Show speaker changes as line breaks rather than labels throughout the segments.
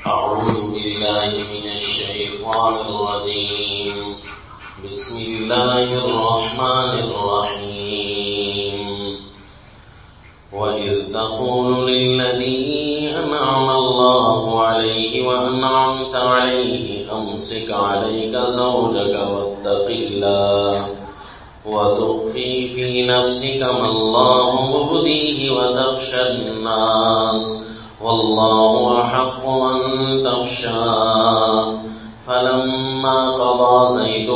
أعوذ بالله من الشيطان الرجيم. بسم الله الرحمن الرحيم. وإذ تقول للذي أنعم الله عليه وأنعمت عليه أمسك عليك زوجك واتق الله وتخفي في نفسك ما الله مبديه وتخشى الناس والله أحق أن تخشاه فلما قضى زيد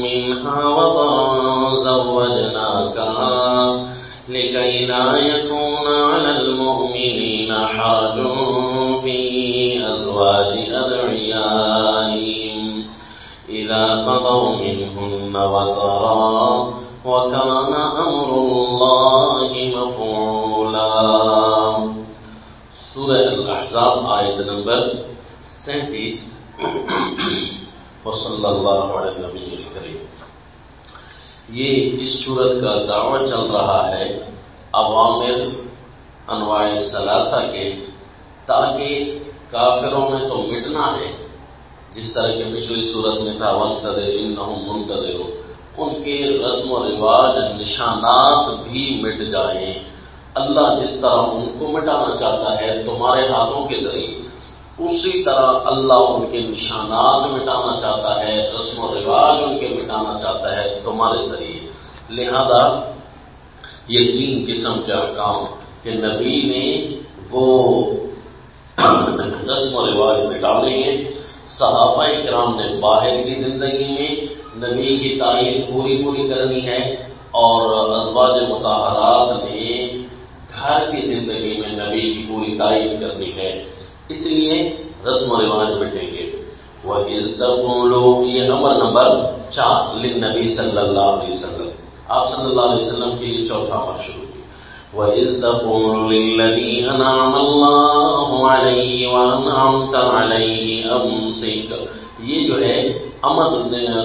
منها وطرا زوجناكها لكي لا يكون على المؤمنين حرج في أزواج أدعيائهم إذا قضوا منهن وطرا وكان أمر الله مفعولا. سورہ الاحزاب آیت نمبر 37. وصلی اللہ علیہ نبی الکریم. یہ اس سورت کا دعویٰ چل رہا ہے اوامر انواع ثلاثہ کے، تاکہ کافروں میں تو مٹنا ہے، جس طرح کہ پچھلی سورت میں تھا وَانتَظِرْ إِنَّهُمْ مُنتَظِرُونَ، ان کے رسم و رواج نشانات بھی مٹ جائیں. اللہ جس طرح ان کو مٹانا چاہتا ہے تمہارے ہاتھوں کے ذریعے، اسی طرح اللہ ان کے نشانات مٹانا چاہتا ہے، رسم و رواج ان کے مٹانا چاہتا ہے تمہارے ذریعے. لہذا یہ 3 قسم کے احکام کہ نبی نے وہ رسم و رواج مٹانے ہیں، صحابہ کرام نے باہر کی زندگی میں نبی کی تعین پوری کرنی ہے، اور ازواج مطہرات نے گھر کی زندگی میں نبی کی پوری تعین کرنی ہے. اس لیے رسم و رواج مٹیں گے. وَإِذْ تَقُولُوا، یہ امر نمبر 4 للنبی صلی اللہ علیہ وسلم، آپ صلی اللہ علیہ وسلم کے لیے چوتھا امر شروع کی. وَإِذْ تَقُولُ لِلَّذِي أَنْعَمَ اللَّهُ عَلَيْهِ وَأَنْعَمْتَ عَلَيْهِ أَمْسِكْ، یہ جو ہے امر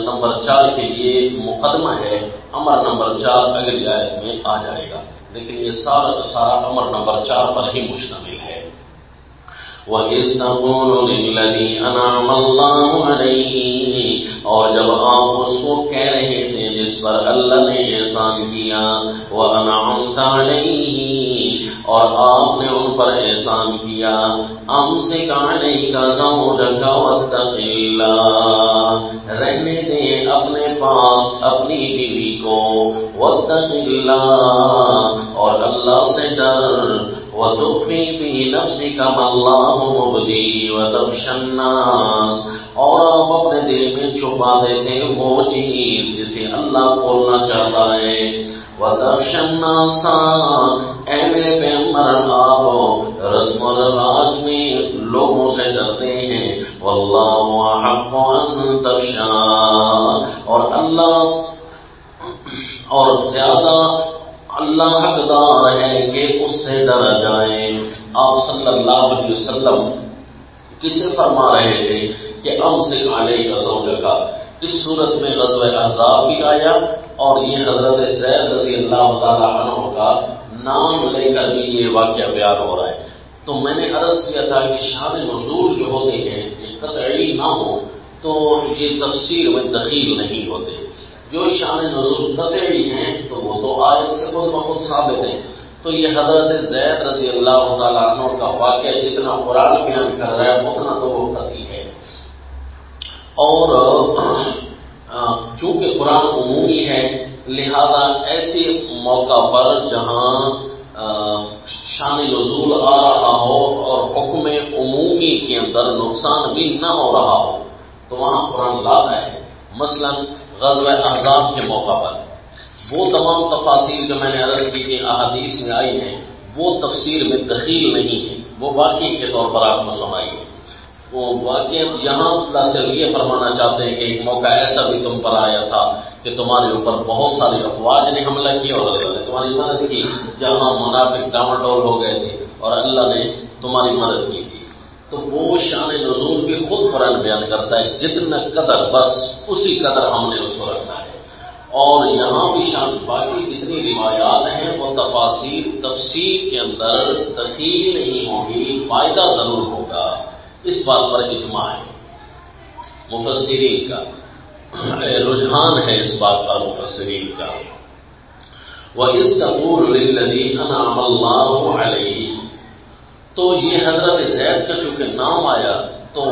نمبر 4 کے لیے مقدمہ ہے. امر نمبر 4 اگلی آیت میں آ جائے گا، لیکن یہ سارا کا سارا امر نمبر 4 پر ہی مشتمل ہے. وَإِذْ تَقُولُ لِلَّذِي أَنْعَمَ اللَّهُ عَلَيْهِ، اور جب آپ اس کو کہہ رہے تھے جس پر اللہ نے احسان کیا، وَأَنْعَمْتَ عَلَيْهِ، اور آپ نے ان پر احسان کیا، أَمْسِكْ عَلَيْكَ زَوْجَكَ وَاتَّقِ اللَّهَ، رہنے دیں اپنے پاس اپنی بیوی کو، وَاتَّقِ اللَّهَ، اور اللہ سے ڈر، وَتُخْفِي فِي نَفْسِكَ مَا اللَّهُ مُبْدِيهِ وَتَخْشَى النَّاسَ، اور آپ اپنے دل میں چھپا دیتے وہ چیز جسے اللہ کھولنا چاہتا ہے. وَتَخْشَى النَّاسَ، اے میرے پیغمبر آپ رسم و رواج میں لوگوں سے ڈرتے ہیں. وَاللَّهُ أَحَقُّ أَن تَخْشَاهُ، اور اللہ اور زیادہ اللہ حقدار ہے کہ اس سے ڈرا جائے. آپ صلی اللہ علیہ وسلم کسے فرما رہے تھے کہ امسک علیک زوجک. اس صورت میں غزوہ احزاب بھی آیا، اور یہ حضرت زید رضی اللہ تعالیٰ عنہ کا نام لے کر بھی یہ واقعہ بیان ہو رہا ہے. تو میں نے عرض کیا تھا کہ شان نزول جو ہوتے ہیں یہ قطعی نہ ہو تو یہ تفسیر میں دخیل نہیں ہوتے. جو شان نزول قطعی ہیں تو وہ تو آیت سے خود بخود ثابت ہیں. تو یہ حضرت زید رضی اللہ تعالیٰ عنہ کا واقعہ جتنا قرآن بیان کر رہا ہے اتنا تو وہ قطعی ہے. اور چونکہ قرآن عمومی ہے، لہذا ایسے موقع پر جہاں شان نزول آ رہا ہو اور حکم عمومی کے اندر نقصان بھی نہ ہو رہا ہو تو وہاں قرآن لاتا ہے. مثلا غزوہ احزاب کے موقع پر وہ تمام تفاصیل جو میں نے عرض کی کہ احادیث میں آئی ہیں وہ تفسیر میں دخیل نہیں ہے، وہ واقعے کے طور پر آپ کو سنائی ہے. وہ واقعہ یہاں اللہ سے یہ فرمانا چاہتے ہیں کہ ایک موقع ایسا بھی تم پر آیا تھا کہ تمہارے اوپر بہت ساری افواج نے حملہ کیا اور اللہ نے تمہاری مدد کی، جہاں منافق ڈاؤن ڈول ہو گئے تھے اور اللہ نے تمہاری مدد کی تھی. تو وہ شان نزول بھی خود قرآن بیان کرتا ہے، جتنا قدر بس اسی قدر ہم نے اس کو رکھنا ہے. اور یہاں بھی شان باقی جتنی روایات ہیں وہ تفسیر کے اندر دخیل نہیں ہوگی، فائدہ ضرور ہوگا. اس بات پر اجماع ہے مفسرین کا، رجحان ہے اس بات پر مفسرین کا۔ وَإِذْ تَقُولُ لِلَّذِي أَنْعَمَ اللَّهُ عَلَيْهِ، تو یہ حضرت زید کا چونکہ نام آیا تو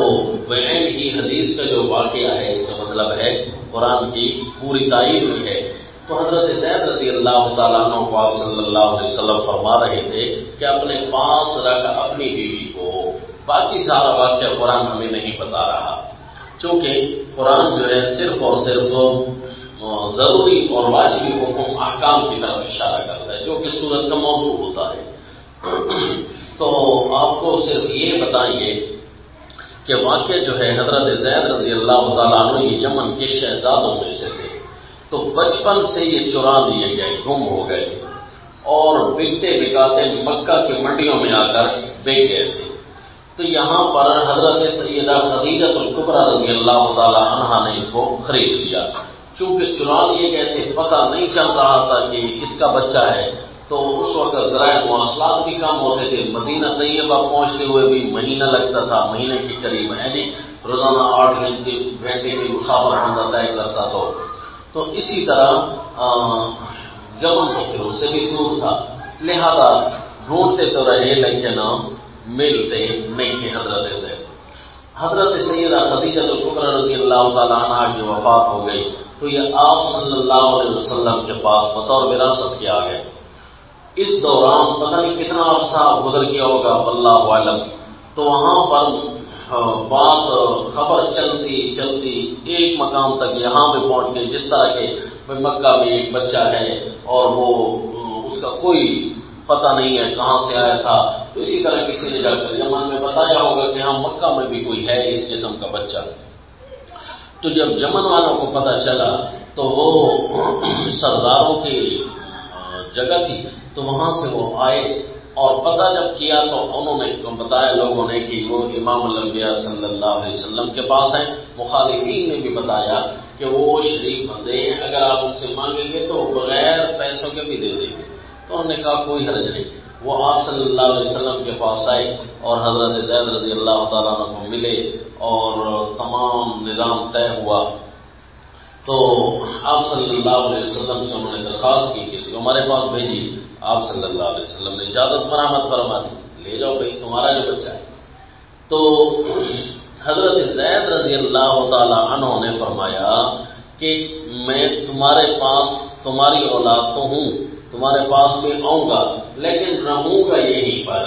بعین کی حدیث کا جو واقعہ ہے اس کا مطلب ہے قرآن کی پوری تائید ہوئی ہے۔ تو حضرت زید رضی اللہ تعالیٰ عنہ کو آپ صلی اللہ علیہ وسلم فرما رہے تھے کہ اپنے پاس رکھ اپنی بیوی کو، باقی سارا واقعہ قرآن ہمیں نہیں بتا رہا، چونکہ قرآن جو ہے صرف اور صرف ضروری اور واجبی حکم احکام کی طرف اشارہ کرتا ہے جو کہ سورت کا موضوع ہوتا ہے۔ تو آپ کو صرف یہ بتائیے کہ واقعہ جو ہے حضرت زید رضی اللہ تعالیٰ عنہ یہ یمن کے شہزادوں میں سے تھے، تو بچپن سے یہ چرا دیے گئے، گم ہو گئے اور بکتے بکاتے مکہ کی منڈیوں میں آ کر بیچ گئے تھے۔ تو یہاں پر حضرت سیدہ خدیجہ الکبریٰ رضی اللہ تعالیٰ عنہا نے ان کو خرید لیا، چونکہ چرا لیے گئے تھے، پتہ نہیں چل رہا تھا کہ کس کا بچہ ہے، تو اس وقت ذرائع مواصلات بھی کم ہوتے تھے، مدینہ طیبہ پہنچتے ہوئے بھی مہینہ لگتا تھا، مہینے کے قریب ہے نہیں، روزانہ 8 گھنٹے کی مسافر حمدہ طے کرتا تو اسی طرح یمن تو پھر اس سے بھی دور تھا، لہذا ڈھونڈتے تو رہے لیکن ملتے نہیں تھے حضرت سے۔ حضرت سیدہ خدیجہ الکبریٰ رضی اللہ تعالیٰ عنہا کی وفات ہو گئی تو یہ آپ صلی اللہ علیہ وسلم کے پاس بطور وراثت کے آ گئے۔ اس دوران پتہ نہیں کتنا عرصہ گزر گیا ہوگا واللہ عالم، تو وہاں پر بات خبر چلتی چلتی ایک مقام تک یہاں پہ پہنچ گئی، جس طرح کے مکہ میں ایک بچہ ہے اور وہ اس کا کوئی پتہ نہیں ہے کہاں سے آیا تھا، تو اسی طرح کسی نے جا کر یمن میں بتایا ہوگا کہ ہاں مکہ میں بھی کوئی ہے اس قسم کا بچہ۔ تو جب یمن والوں کو پتہ چلا تو وہ سرداروں کی جگہ تھی، تو وہاں سے وہ آئے اور پتہ جب کیا تو انہوں نے بتایا لوگوں نے کہ وہ امام الانبیاء صلی اللہ علیہ وسلم کے پاس ہیں۔ مخالفین نے بھی بتایا کہ وہ شریف بندے ہیں، اگر آپ ان سے مانگیں گے تو بغیر پیسوں کے بھی دے دیں گے۔ تو انہوں نے کہا کوئی حرج نہیں۔ وہ آپ صلی اللہ علیہ وسلم کے پاس آئے اور حضرت زید رضی اللہ تعالیٰ عنہ کو ملے اور تمام نظام طے ہوا۔ تو آپ صلی اللہ علیہ وسلم سے انہوں نے درخواست کی کہ اس کو ہمارے پاس بھیجی۔ آپ صلی اللہ علیہ وسلم نے اجازت برآمد فرما دی، لے جاؤ بھائی تمہارا جو بچہ ہے۔ تو حضرت زید رضی اللہ تعالیٰ عنہ نے فرمایا کہ میں تمہارے پاس تمہاری اولاد تو ہوں، تمہارے پاس بھی آؤں گا لیکن رہوں گا یہیں پر،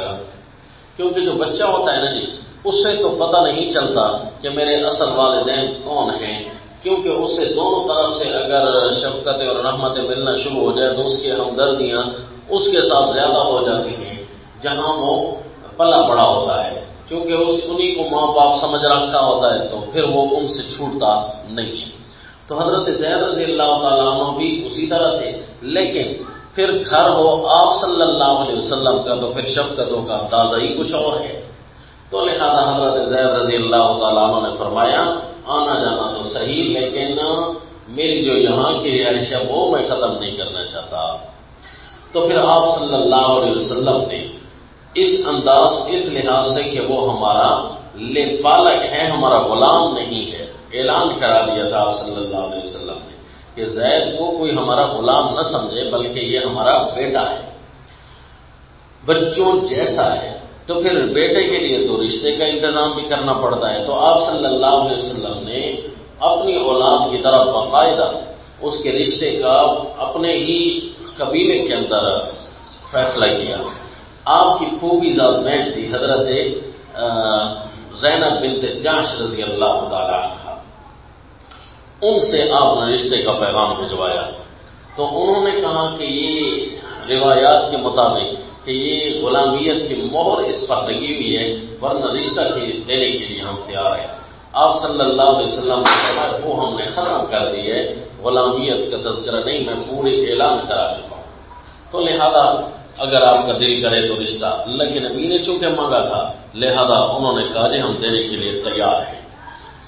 کیونکہ جو بچہ ہوتا ہے نا جی اس سے تو پتہ نہیں چلتا کہ میرے اصل والدین کون ہیں، کیونکہ اس سے دونوں طرف سے اگر شفقتیں اور رحمتیں ملنا شروع ہو جائے تو اس کی ہمدردیاں اس کے ساتھ زیادہ ہو جاتی ہیں جہاں وہ پلا بڑا ہوتا ہے، کیونکہ انہیں کو ماں باپ سمجھ رکھا ہوتا ہے تو پھر وہ ان سے چھوٹتا نہیں ہے۔ تو حضرت زید رضی اللہ تعالیٰ عنہ بھی اسی طرح تھے، لیکن پھر گھر ہو آپ صلی اللہ علیہ وسلم کا تو پھر شفقتوں کا اندازہ ہی کچھ اور ہے۔ تو لہذا حضرت زید رضی اللہ تعالیٰ عنہ نے فرمایا آنا جانا تو صحیح لیکن میری جو یہاں کی رہائش ہے وہ میں ختم نہیں کرنا چاہتا۔ تو پھر آپ صلی اللہ علیہ وسلم نے اس انداز اس لحاظ سے کہ وہ ہمارا پالک ہے، ہمارا غلام نہیں ہے، اعلان کرا دیا تھا آپ صلی اللہ علیہ وسلم نے کہ زید کو کوئی ہمارا غلام نہ سمجھے بلکہ یہ ہمارا بیٹا ہے، بچوں جیسا ہے۔ تو پھر بیٹے کے لیے تو رشتے کا انتظام بھی کرنا پڑتا ہے، تو آپ صلی اللہ علیہ وسلم نے اپنی اولاد کی طرف باقاعدہ اس کے رشتے کا اپنے ہی قبیلے کے اندر فیصلہ کیا۔ آپ کی پھوپھی ذات بہن تھی حضرت زینب بنت جحش رضی اللہ تعالی عنہ، ان سے آپ نے رشتے کا پیغام بھجوایا۔ تو انہوں نے کہا کہ یہ روایات کے مطابق کہ یہ غلامیت کی مہر اس پر لگی ہوئی ہے ورنہ رشتہ دینے کے لیے ہم تیار ہیں۔ آپ صلی اللہ علیہ وسلم نے کہا وہ ہم نے ختم کر دی ہے، غلامیت کا تذکرہ نہیں، میں پورے اعلان کرا چکا ہوں، تو لہذا اگر آپ کا دل کرے تو رشتہ۔ اللہ کے نبی نے چونکہ مانگا تھا لہذا انہوں نے کہا ہم دینے کے لیے تیار ہیں۔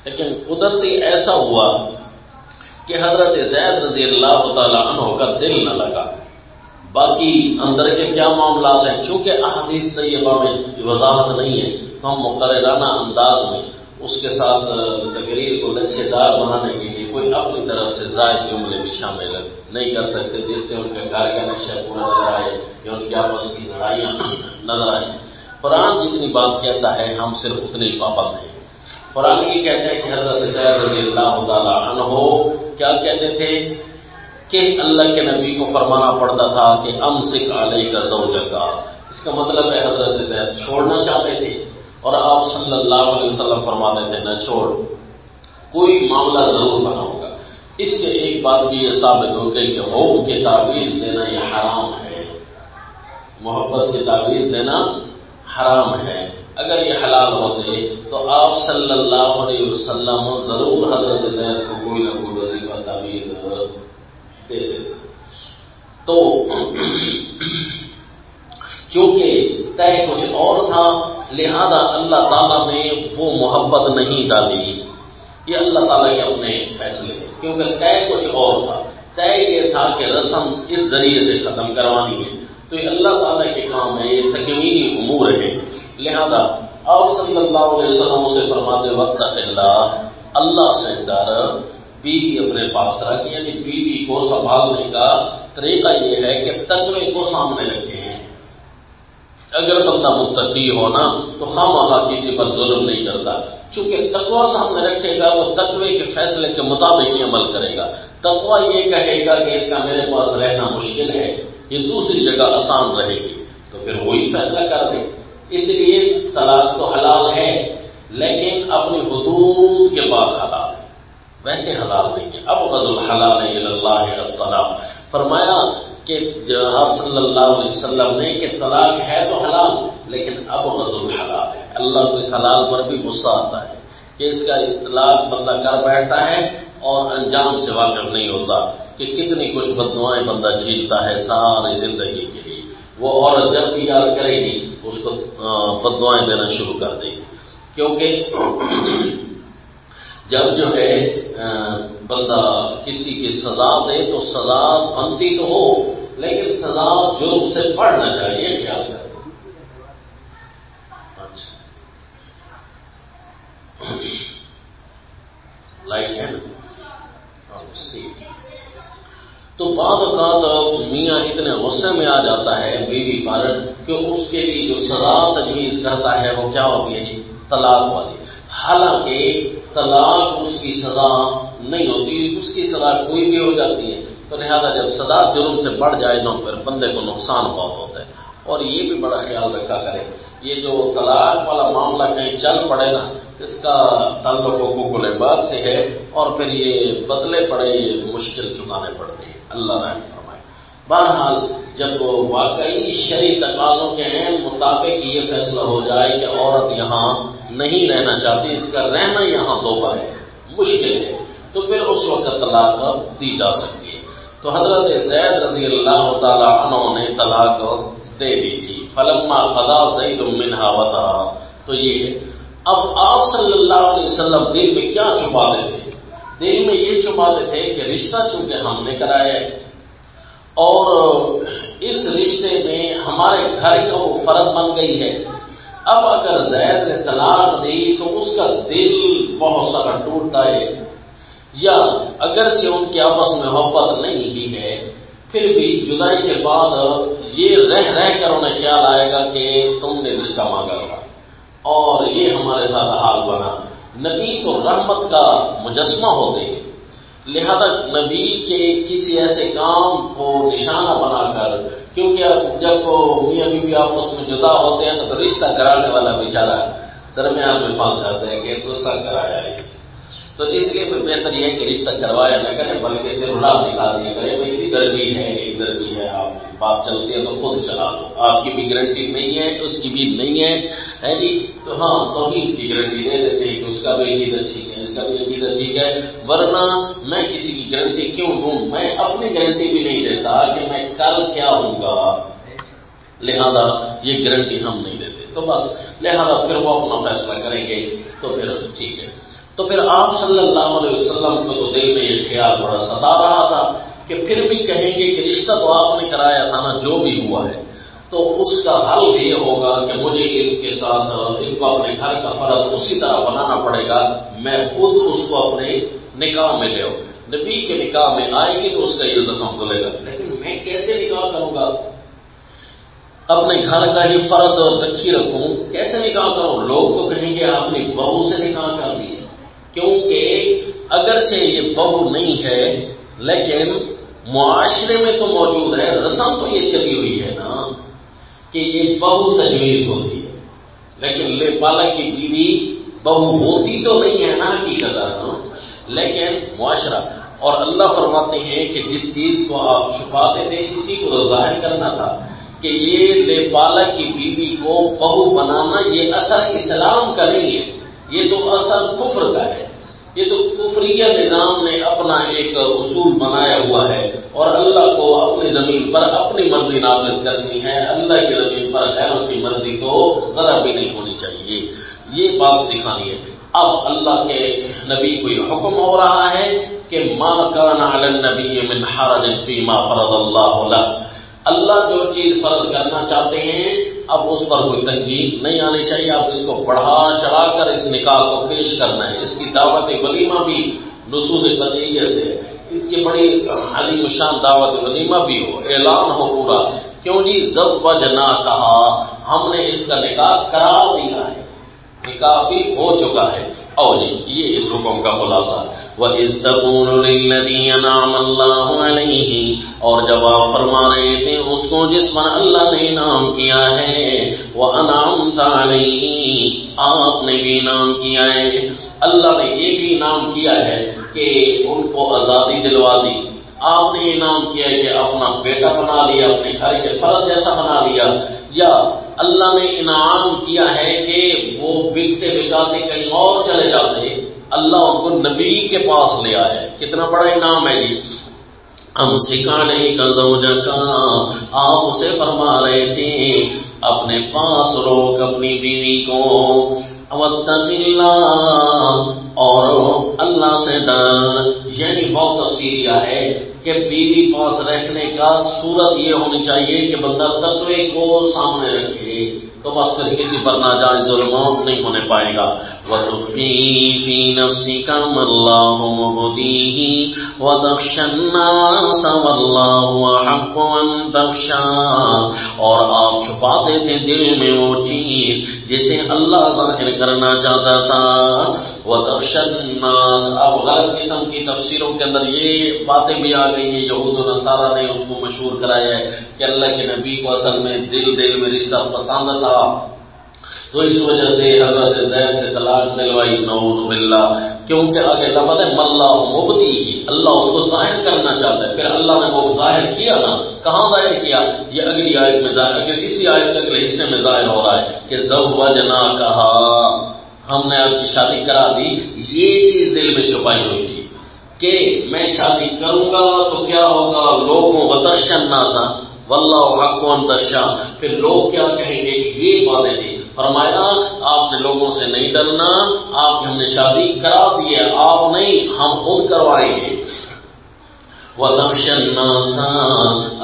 لیکن قدرتی ایسا ہوا کہ حضرت زید رضی اللہ تعالی عنہ کا دل نہ لگا۔ باقی اندر کے کیا معاملات ہیں چونکہ احادیث طیبہ میں وضاحت نہیں ہے، تو ہم مقررانہ انداز میں اس کے ساتھ تقریر کو لچھے دار بنانے کے لیے کوئی اپنی طرف سے زائد جملے بھی شامل نہیں کر سکتے جس سے ان کے گھر کا نقشہ پورا نظر آئے یا ان کی آپس کی لڑائیاں نظر آئیں۔ قرآن جتنی بات کہتا ہے ہم صرف اتنے ہی پابند ہیں۔ قرآن یہ کہتا ہے کہ حضرت زید رضی اللہ تعالیٰ عنہ کیا کہتے تھے کہ اللہ کے نبی کو فرمانا پڑتا تھا کہ امسک علیک زوجک، اس کا مطلب ہے حضرت زید چھوڑنا چاہتے تھے اور آپ صلی اللہ علیہ وسلم فرماتے تھے نہ چھوڑ، کوئی معاملہ ضرور بنا ہوگا۔ اس سے ایک بات بھی یہ ثابت ہو گئی کہ حب کی تعویذ دینا یہ حرام ہے، محبت کی تعویذ دینا حرام ہے۔ اگر یہ حلال ہوتے تو آپ صلی اللہ علیہ وسلم ضرور حضرت زید کو کوئی نہ کوئی وظیفہ تعویذ دے دیتے۔ تو چونکہ طے کچھ اور تھا لہذا اللہ تعالیٰ نے وہ محبت نہیں ڈالی، یہ اللہ تعالیٰ کے اپنے فیصلے تھے، کیونکہ طے کچھ اور تھا۔ طے یہ تھا کہ رسم اس ذریعے سے ختم کروانی ہے، تو یہ اللہ تعالیٰ کے کام ہے، یہ تکوینی امور ہے۔ لہذا آپ صلی اللہ علیہ وسلم سے فرماتے وقت اللہ سے ڈر، بیوی اپنے پاس رکھ، یعنی بیوی کو سنبھالنے کا طریقہ یہ ہے کہ تقوی کو سامنے رکھیں۔ اگر بندہ متقی ہونا تو خواہ کسی پر ظلم نہیں کرتا، چونکہ تقوی سامنے رکھے گا وہ تقوی کے فیصلے کے مطابق ہی عمل کرے گا۔ تقوی یہ کہے گا کہ اس کا میرے پاس رہنا مشکل ہے، یہ دوسری جگہ آسان رہے گی، تو پھر وہی فیصلہ کر دے۔ اس لیے طلاق تو حلال ہے لیکن اپنی حدود کے بعد حلال ہے، ویسے حلال نہیں ہے۔ ابغض الحلال الی اللہ الطلاق، فرمایا کہ آپ صلی اللہ علیہ وسلم نے کہ طلاق ہے تو حلال لیکن ابغض الحلال ہے، اللہ کو اس حلال پر بھی غصہ آتا ہے کہ اس کا اطلاق بندہ کر بیٹھتا ہے اور انجام سے واقف نہیں ہوتا کہ کتنی کچھ بددعائیں بندہ جھیلتا ہے ساری زندگی کے لیے۔ وہ عورت جب بھی یاد کرے گی اس کو بددعائیں دینا شروع کر دے گی، کیونکہ جب جو ہے بندہ کسی کی سزا دے تو سزا بنتی تو ہو لیکن سزا جرم سے بڑھ نہ جائے، یہ خیال کرے۔ اچھا لائٹ ہے نا؟ تو بعض اوقات میاں اتنے غصے میں آ جاتا ہے بیوی پر کہ اس کے لیے جو سزا تجویز کرتا ہے وہ کیا ہوتی ہے جی؟ طلاق والی، حالانکہ طلاق اس کی سزا نہیں ہوتی، اس کی سزا کوئی بھی ہو جاتی ہے۔ تو لہذا جب سزا جرم سے بڑھ جائے نا پھر بندے کو نقصان بہت ہوتا ہے۔ اور یہ بھی بڑا خیال رکھا کرے، یہ جو طلاق والا معاملہ کہیں چل پڑے نا اس کا تعلق حقوق العباد سے ہے اور پھر یہ بدلے پڑے یہ مشکل چکانے پڑتے ہیں، اللہ رحم فرمائے۔ بہرحال جب واقعی شرعی تقاضوں کے مطابق یہ فیصلہ ہو جائے کہ عورت یہاں نہیں رہنا چاہتی، اس کا رہنا یہاں دوبا ہے، مشکل ہے، تو پھر اس وقت طلاق دی جا سکتی ہے۔ تو حضرت زید رضی اللہ تعالی عنہ نے طلاق دے دی تھی، فلما قضا زید منها وطرا، تو یہ ہے۔ اب آپ صلی اللہ علیہ وسلم دل میں کیا چھپاتے تھے؟ دل میں یہ چھپاتے تھے کہ رشتہ چونکہ ہم نے کرایا ہے اور اس رشتے میں ہمارے گھر کا وہ فرض بن گئی ہے، اب اگر زید نے طلاق دی تو اس کا دل بہت سارا ٹوٹتا ہے، یا اگرچہ ان کی آپس میں محبت نہیں بھی ہے پھر بھی جدائی کے بعد یہ رہ کر انہیں خیال آئے گا کہ تم نے رشتہ مانگا تھا اور یہ ہمارے ساتھ حال بنا۔ نبی تو رحمت کا مجسمہ ہوتے ہیں، لہذا نبی کے کسی ایسے کام کو نشانہ بنا کر، کیونکہ جب وہ میاں بیوی آپس میں جدا ہوتے ہیں تو رشتہ کرانے والا بیچارہ درمیان میں پھنس جاتا ہے کہ دوسرا کرایا ہے، تو اس لیے کوئی بہتر یہ ہے کہ رشتہ کروایا نہ کرے بلکہ صرف راہ دکھا دیا کرے، بھائی ادھر بھی ہے ادھر بھی ہے، آپ بات چلتی ہے تو خود چلا دو، آپ کی بھی گارنٹی نہیں ہے اس کی بھی نہیں ہے جی، تو ہاں توحید کی گارنٹی دے دیتے ہیں کہ اس کا بھی عقیدت ٹھیک ہے، اس کا بھی عقیدت ٹھیک ہے، ورنہ میں کسی کی گارنٹی کیوں دوں؟ میں اپنی گارنٹی بھی نہیں دیتا کہ میں کل کیا ہوں گا، لہذا یہ گارنٹی ہم نہیں دیتے، تو بس لہذا پھر وہ اپنا فیصلہ کریں گے تو پھر ٹھیک ہے۔ تو پھر آپ صلی اللہ علیہ وسلم کو تو دل میں یہ خیال بڑا ستا رہا تھا کہ پھر بھی کہیں گے کہ رشتہ تو آپ نے کرایا تھا نا، جو بھی ہوا ہے تو اس کا حل یہ ہوگا کہ مجھے ان کے ساتھ ان کو اپنے گھر کا فرد اسی طرح بنانا پڑے گا، میں خود اس کو اپنے نکاح میں لے آؤں، نبی کے نکاح میں آئے گی تو اس کا یہ زخم دھلے گا، لیکن میں کیسے نکاح کروں گا؟ اپنے گھر کا ہی فرد رکھی رکھوں، کیسے نکاح کروں؟ لوگ تو کہیں گے آپ نے بہو سے نکاح کر لیے، کیونکہ اگرچہ یہ بہو نہیں ہے لیکن معاشرے میں تو موجود ہے، رسم تو یہ چلی ہوئی ہے نا کہ یہ بہو تجویز ہوتی ہے، لیکن لے پالا کی بیوی بہو ہوتی تو نہیں ہے نا حقیقت، لیکن معاشرہ۔ اور اللہ فرماتے ہیں کہ جس چیز کو آپ چھپاتے تھے اسی کو ظاہر کرنا تھا کہ یہ لے پالا کی بیوی کو بہو بنانا یہ اثر اسلام کا نہیں ہے، یہ تو اثر کفر کا ہے، یہ تو کفریہ نظام نے اپنا ایک اصول بنایا ہوا ہے، اور اللہ کو اپنی زمین پر اپنی مرضی نافذ کرنی ہے، اللہ کی زمین پر غیروں کی مرضی تو ذرا بھی نہیں ہونی چاہیے، یہ بات دکھانی ہے۔ اب اللہ کے نبی کو یہ حکم ہو رہا ہے کہ ما کان علی النبی من حرج فیما فرض اللہ له، اللہ جو چیز فرض کرنا چاہتے ہیں اب اس پر کوئی تنقید نہیں آنی چاہیے، اب اس کو بڑھا چڑھا کر اس نکاح کو پیش کرنا ہے، اس کی دعوت ولیمہ بھی نصوص قطعیہ سے، اس کی بڑی عظیم شان دعوت ولیمہ بھی ہو، اعلان ہو پورا، کیوں جی زوجنا کہا، ہم نے اس کا نکاح کرا دیا ہے، نکاح بھی ہو چکا ہے۔ اور یہ اس حکم کا خلاصہ۔ وَإِذْ تَقُولُ لِلَّذِي أَنْعَمَ اللَّهُ عَلَيْهِ، اور جب آپ فرما رہے تھے اس کو جس پر اللہ نے انعام کیا ہے، وَأَنْعَمْتَ عَلَيْهِ، آپ نے بھی انعام کیا ہے، اللہ نے یہ بھی انعام کیا ہے کہ ان کو آزادی دلوا دی، آپ نے انعام کیا ہے کہ اپنا بیٹا بنا لیا، اپنے گھر کے فرد جیسا بنا لیا، یا اللہ نے انعام کیا ہے کہ وہ بکتے بکاتے کہیں اور چلے جاتے، اللہ ان کو نبی کے پاس لے آیا ہے، کتنا بڑا انعام ہے جی۔ امسک علیک زوجک، آپ اسے فرما رہے تھے اپنے پاس روک اپنی بیوی کو، واتق اللہ، اور اللہ سے ڈر، یعنی بہت تفصیل یہ ہے کہ بیوی پاس رکھنے کا صورت یہ ہونی چاہیے کہ بندہ تقوی کو سامنے رکھے، تو بس پھر کسی پر ناجائز ظلمات نہیں ہونے پائے گا۔ وَتُخْفِي فِي نَفْسِكَ مَا اللَّهُ مُبْدِيهِ وَتَخْشَى النَّاسَ وَاللَّهُ أَحَقُّ أَن تَخْشَىٰ، اور آپ چھپاتے تھے دل میں وہ چیز جسے اللہ ظاہر کرنا چاہتا تھا۔ وَتَخْشَى النَّاسَ، اب غلط قسم کی تفسیروں کے اندر یہ باتیں بھی آ گئی ہیں، یہود و نصارہ نے ان کو مشہور کرایا ہے کہ اللہ کے نبی کو اصل میں دل میں رشتہ پسند تھا، تو اس وجہ سے حضرت زید سے طلاق دلوائی، نعوذ باللہ، کیونکہ آگے لفظ ہے مَاللَّهُ مُبْدِيهِ، اللہ اس کو ظاہر کرنا چاہتا ہے، پھر اللہ نے وہ ظاہر کیا نا، کہاں ظاہر کیا؟ یہ اگلی آیت میں ظاہر، اگر اسی آیت کے اگلے حصے میں ظاہر ہو رہا ہے کہ زوجنا کہا، ہم نے آپ کی شادی کرا دی، یہ چیز دل میں چھپائی ہوئی تھی کہ میں شادی کروں گا تو کیا ہوگا، لوگوں وَتَخْشَى النَّاسَ وَاللَّهُ أَحَقُّ أَن تَخْشَىٰ، پھر لوگ کیا کہیں گے، یہ باتیں تھی۔ فرمایا آپ نے لوگوں سے نہیں ڈرنا، آپ ہم نے شادی کرا دی ہے، آپ نہیں، ہم خود کروائیں گے۔ وَتَخْشَى النَّاسَ،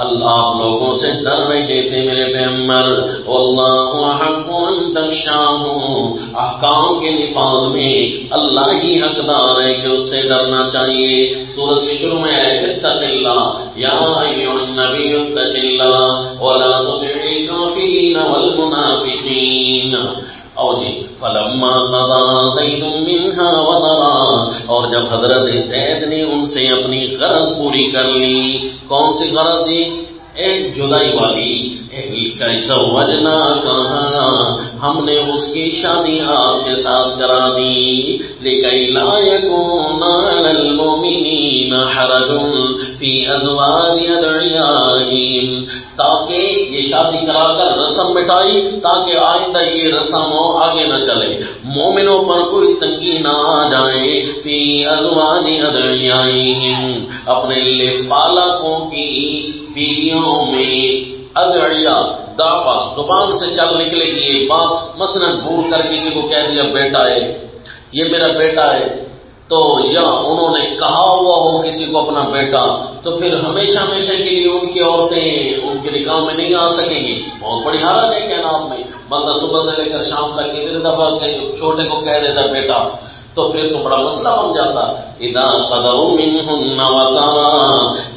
اللہ آپ لوگوں سے ڈر رہے تھے میرے پیغمبر، وَاللَّهُ أَحَقُّ أَن تَخْشَاهُ، احکام کے نفاذ میں اللہ ہی حقدار ہے کہ اس سے ڈرنا چاہیے۔ سورت کے شروع میں ہے اتق اللہ یا ایھا النبی اتق اللہ ولا تطع الکافرین والمنافقین۔ اور جی فلما قضى زید منها وطرا، اور جب حضرت زید نے ان سے اپنی غرض پوری کر لی، کون سی غرض جی؟ ایک جدائی والی، زوجنا کہا، ہم نے اس کی شادی آپ کے ساتھ کرا دی، لِكَيْ لَا يَكُونَ عَلَى الْمُؤْمِنِينَ حَرَجٌ فِي أَزْوَاجِ أَدْعِيَائِهِمْ، تاکہ یہ شادی کرا کر رسم مٹائی تاکہ آئندہ یہ رسم آگے نہ چلے، مومنوں پر کوئی تنگی نہ آ جائے، فی ازواج ادعیائہم، اپنے لے پالکوں کی بیویوں میں، ادعیہ دعویٰ، زبان سے چل نکلے گی ایک بات، مثلا بھول کر کسی کو کہہ دیا بیٹا ہے، یہ میرا بیٹا ہے، تو یا انہوں نے کہا ہوا ہو کسی کو اپنا بیٹا، تو پھر ہمیشہ ہمیشہ کے لیے ان کی عورتیں ان کے نکاح میں نہیں آ سکیں گی. بہت بڑی حالت ہے کائنات میں. بندہ صبح سے لے کر شام تک کتنے دفعہ چھوٹے کو کہہ دیتا بیٹا، تو پھر تو بڑا مسئلہ بن جاتا. اذا قضوا منهن وطرا،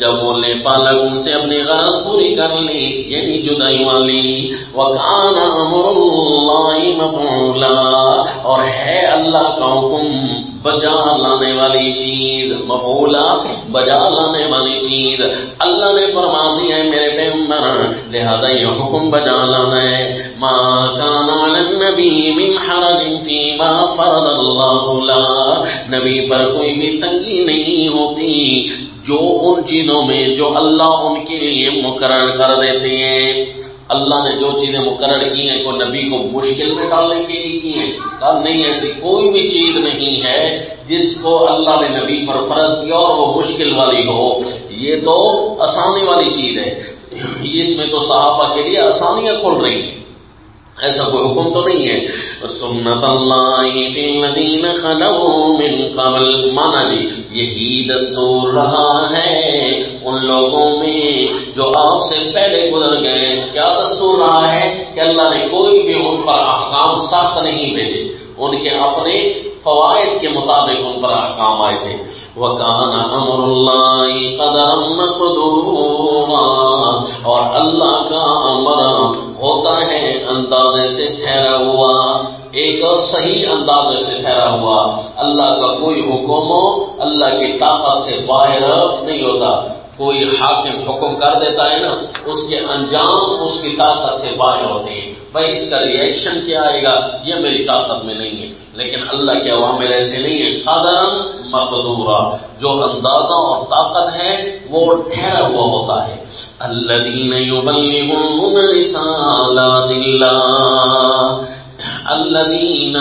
جب وہ لے پالک ان سے اپنی غرض پوری کر لی، یعنی جدائی والی. وکان امر اللہ مفعولا، اور ہے اللہ کا حکم بجا لانے والی چیز. مفعولا بجا لانے والی چیز. اللہ نے فرما دیا ہے میرے پیغمبر، لہذا یہ حکم بجا لانا ہے. ما کان علی النبی من حرج فیما فرض اللہ له، نبی پر کوئی بھی تنگی نہیں ہوتی جو ان چیزوں میں جو اللہ ان کے لیے مقرر کر دیتے ہیں. اللہ نے جو چیزیں مقرر کی ہیں کوئی نبی کو مشکل میں ڈالنے کے لیے کی ہیں؟ کہا نہیں، ایسی کوئی بھی چیز نہیں ہے جس کو اللہ نے نبی پر فرض کیا اور وہ مشکل والی ہو. یہ تو آسانی والی چیز ہے، اس میں تو صحابہ کے لیے آسانیاں کھل رہی ہیں، ایسا کوئی حکم تو نہیں ہے. سنت اللہ فی الذین خلوا من قبل، مانا جی یہی دستور رہا ہے ان لوگوں میں جو آپ سے پہلے گزر گئے. کیا دستور رہا ہے کہ اللہ نے کوئی بھی ان پر احکام سخت نہیں بھیجے، ان کے اپنے فوائد کے مطابق ان پر احکام آئے تھے. وَكَانَ أَمْرُ اللَّهِ قَدَرًا مَّقْدُورًا، اور اللہ کا امر ہوتا ہے اندازے سے ٹھہرا ہوا، ایک صحیح اندازے سے ٹھہرا ہوا. اللہ کا کوئی حکم اللہ کی طاقت سے باہر نہیں ہوتا. کوئی حاکم حکم کر دیتا ہے نا، اس کے انجام اس کی طاقت سے باہر ہوتے ہیں. بھائی اس کا ریئیکشن کیا آئے گا یہ میری طاقت میں نہیں ہے، لیکن اللہ کے عوامل ایسے نہیں ہیں. قدرا مقدورا، جو اندازہ اور طاقت ہے وہ ٹھہرا ہوا ہوتا ہے. الذین یبلغون رسالات اللہ، الذین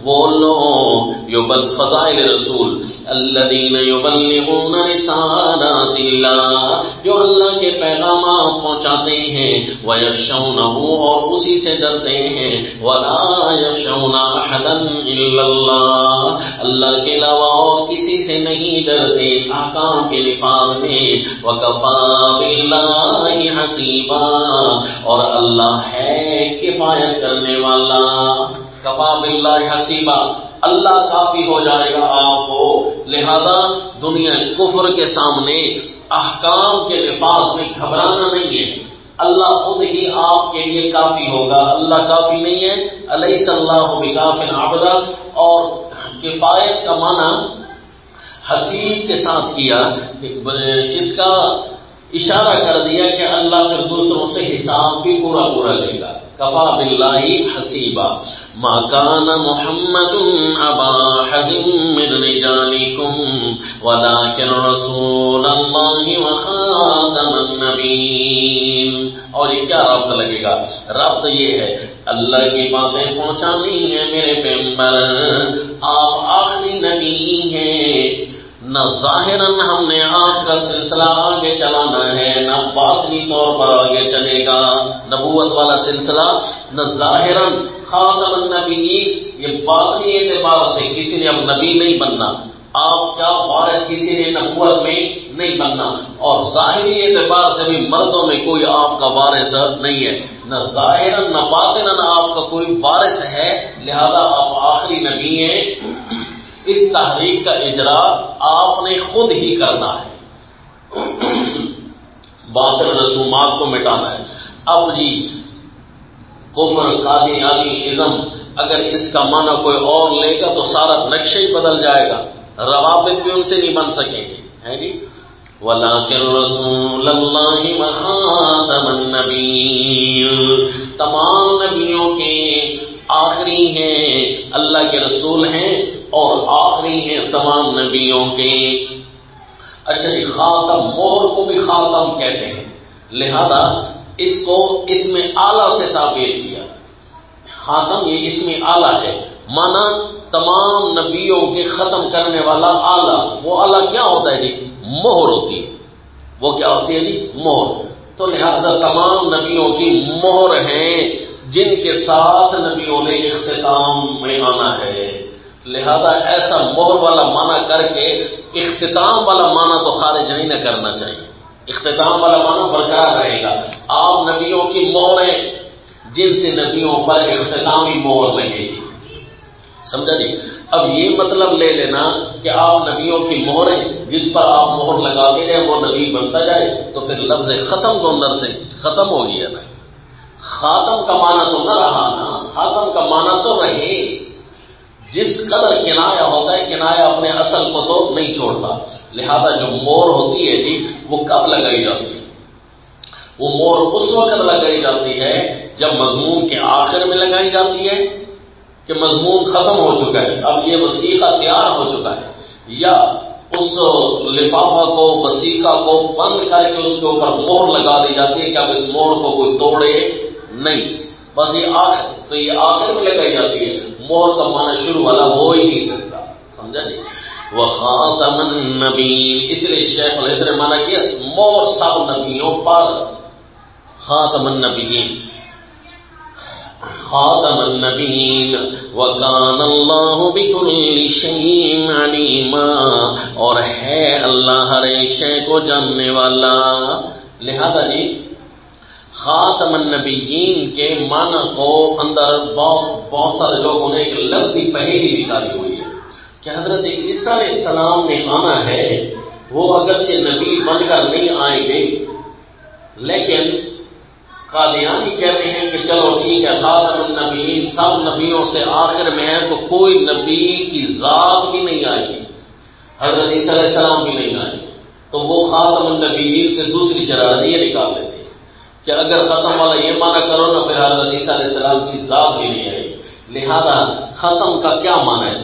وہ لوگ فضائل رسول، الذین یبلغون رسالات اللہ، جو اللہ کے پیغامات پہنچاتے ہیں. ویخشونہ، اور اسی سے ڈرتے ہیں. ولا یخشون احدا الا اللہ، اللہ کے علاوہ اور کسی سے نہیں ڈرتے احکام کے نفاذ میں. وکفی باللہ حسیبا، اور اللہ ہے کفایت کرنے والا. کفا باللہ حسیبا، اللہ کافی ہو جائے گا آپ کو. لہذا دنیا کفر کے سامنے احکام کے نفاذ میں گھبرانا نہیں ہے، اللہ خود ہی آپ کے لیے کافی ہوگا. اللہ کافی نہیں ہے، الیس اللہ بکاف عبدا. اور کفایت کا معنی حسیب کے ساتھ کیا، اس کا اشارہ کر دیا کہ اللہ پھر دوسروں سے حساب بھی پورا لے گا. کفا باللہ حسیبا. ما کان محمد ابا احد من رجالکم ولکن رسول اللہ وخاتم النبیین. اور یہ کیا ربط لگے گا؟ ربط یہ ہے اللہ کی باتیں پہنچانی ہے میرے پیغمبر، آپ آخری نبی ہیں. نہ ظاہراً ہم نے آپ کا سلسلہ آگے چلانا ہے، نہ باطنی طور پر آگے چلے گا نبوت والا سلسلہ. نہ ظاہراً خاتم النبیین، یہ باطنی اعتبار سے کسی نے اب نبی نہیں بننا، آپ کا وارث کسی نے نبوت میں نہیں بننا. اور ظاہری اعتبار سے بھی مردوں میں کوئی آپ کا وارث نہیں ہے. نہ ظاہراً نہ باطناً آپ کا کوئی وارث ہے، لہذا آپ آخری نبی ہیں. اس تحریک کا اجرا آپ نے خود ہی کرنا ہے، باطل رسومات کو مٹانا ہے. اب جی کفر، قادیانی ازم، اگر اس کا معنی کوئی اور لے گا تو سارا نقشہ ہی بدل جائے گا، روابط بھی ان سے نہیں بن سکیں گے، ہے جی. وَلَٰكِن رَّسُولَ اللَّهِ وَخَاتَمَ النَّبِيِّينَ، تمام نبیوں کے آخری ہیں، اللہ کے رسول ہیں اور آخری ہیں تمام نبیوں کے. اچھا جی، خاتم، مہر کو بھی خاتم کہتے ہیں، لہذا اس کو اسم اعلیٰ سے تعبیر کیا. خاتم یہ اسم اعلیٰ ہے، مانا تمام نبیوں کے ختم کرنے والا اعلیٰ. وہ اعلیٰ کیا ہوتا ہے جی؟ مہر ہوتی ہے. وہ کیا ہوتی ہے جی؟ مہر. تو لہذا تمام نبیوں کی مہر ہیں جن کے ساتھ نبیوں نے اختتام میں آنا ہے. لہذا ایسا مہر والا معنی کر کے اختتام والا معنی تو خارج نہیں نہ کرنا چاہیے. اختتام والا معنی برقرار رہے گا. آپ نبیوں کی مہریں جن سے نبیوں پر اختتامی مہر لگے گی. سمجھا جی؟ اب یہ مطلب لے لینا کہ آپ نبیوں کی مہریں جس پر آپ مہر لگاتے ہیں وہ نبی بنتا جائے تو پھر لفظ ختم تو اندر سے ختم ہو گیا نا. خاتم کا معنی تو نہ رہا نا. خاتم کا معنی تو رہے. جس قدر کنایا ہوتا ہے کنایا اپنے اصل کو تو نہیں چھوڑتا. لہذا جو مہر ہوتی ہے جی وہ کب لگائی جاتی ہے؟ وہ مہر اس وقت لگائی جاتی ہے جب مضمون کے آخر میں لگائی جاتی ہے کہ مضمون ختم ہو چکا ہے، اب یہ وثیقہ تیار ہو چکا ہے، یا اس لفافہ کو وثیقہ کو بند کر کے اس کے اوپر مہر لگا دی جاتی ہے کہ اب اس مہر کو کوئی توڑے نہیں. بس یہ آخر تو یہ آخر میں لگائی جاتی ہے. مہر کا معنی شروع والا ہو ہی نہیں سکتا. سمجھا نہیں؟ وخاتم النبیین، اس لیے شیخ الہدر نے مانا کیا مہر سب نبیوں پر. خاتم النبیین، خاتم النبیین وکان اللہ بکل شیء علیما، اور ہے اللہ ہر ایک شے کو جاننے والا. لہذا جی خاتم النبیین کے معنی کو اندر بہت سارے لوگوں نے ایک لفظی پہیلی نکالی ہوئی ہے کہ حضرت عیسیٰ علیہ السلام نے آنا ہے. وہ اگرچہ نبی بن کر نہیں آئیں گے لیکن قادیانی کہتے ہیں کہ چلو ٹھیک ہے خاتم النبیین سب نبیوں سے آخر میں ہے تو کوئی نبی کی ذات بھی نہیں آئے گی، حضرت عیسیٰ علیہ السلام بھی نہیں آئے گی. تو وہ خاتم النبیین سے دوسری شرارت یہ نکال لیتے کہ اگر ختم والا یہ معنی کرو نا پھر حضرت عیسیٰ علیہ السلام کی ذات بھی نہیں آئے گی. لہذا ختم کا کیا معنی ہے؟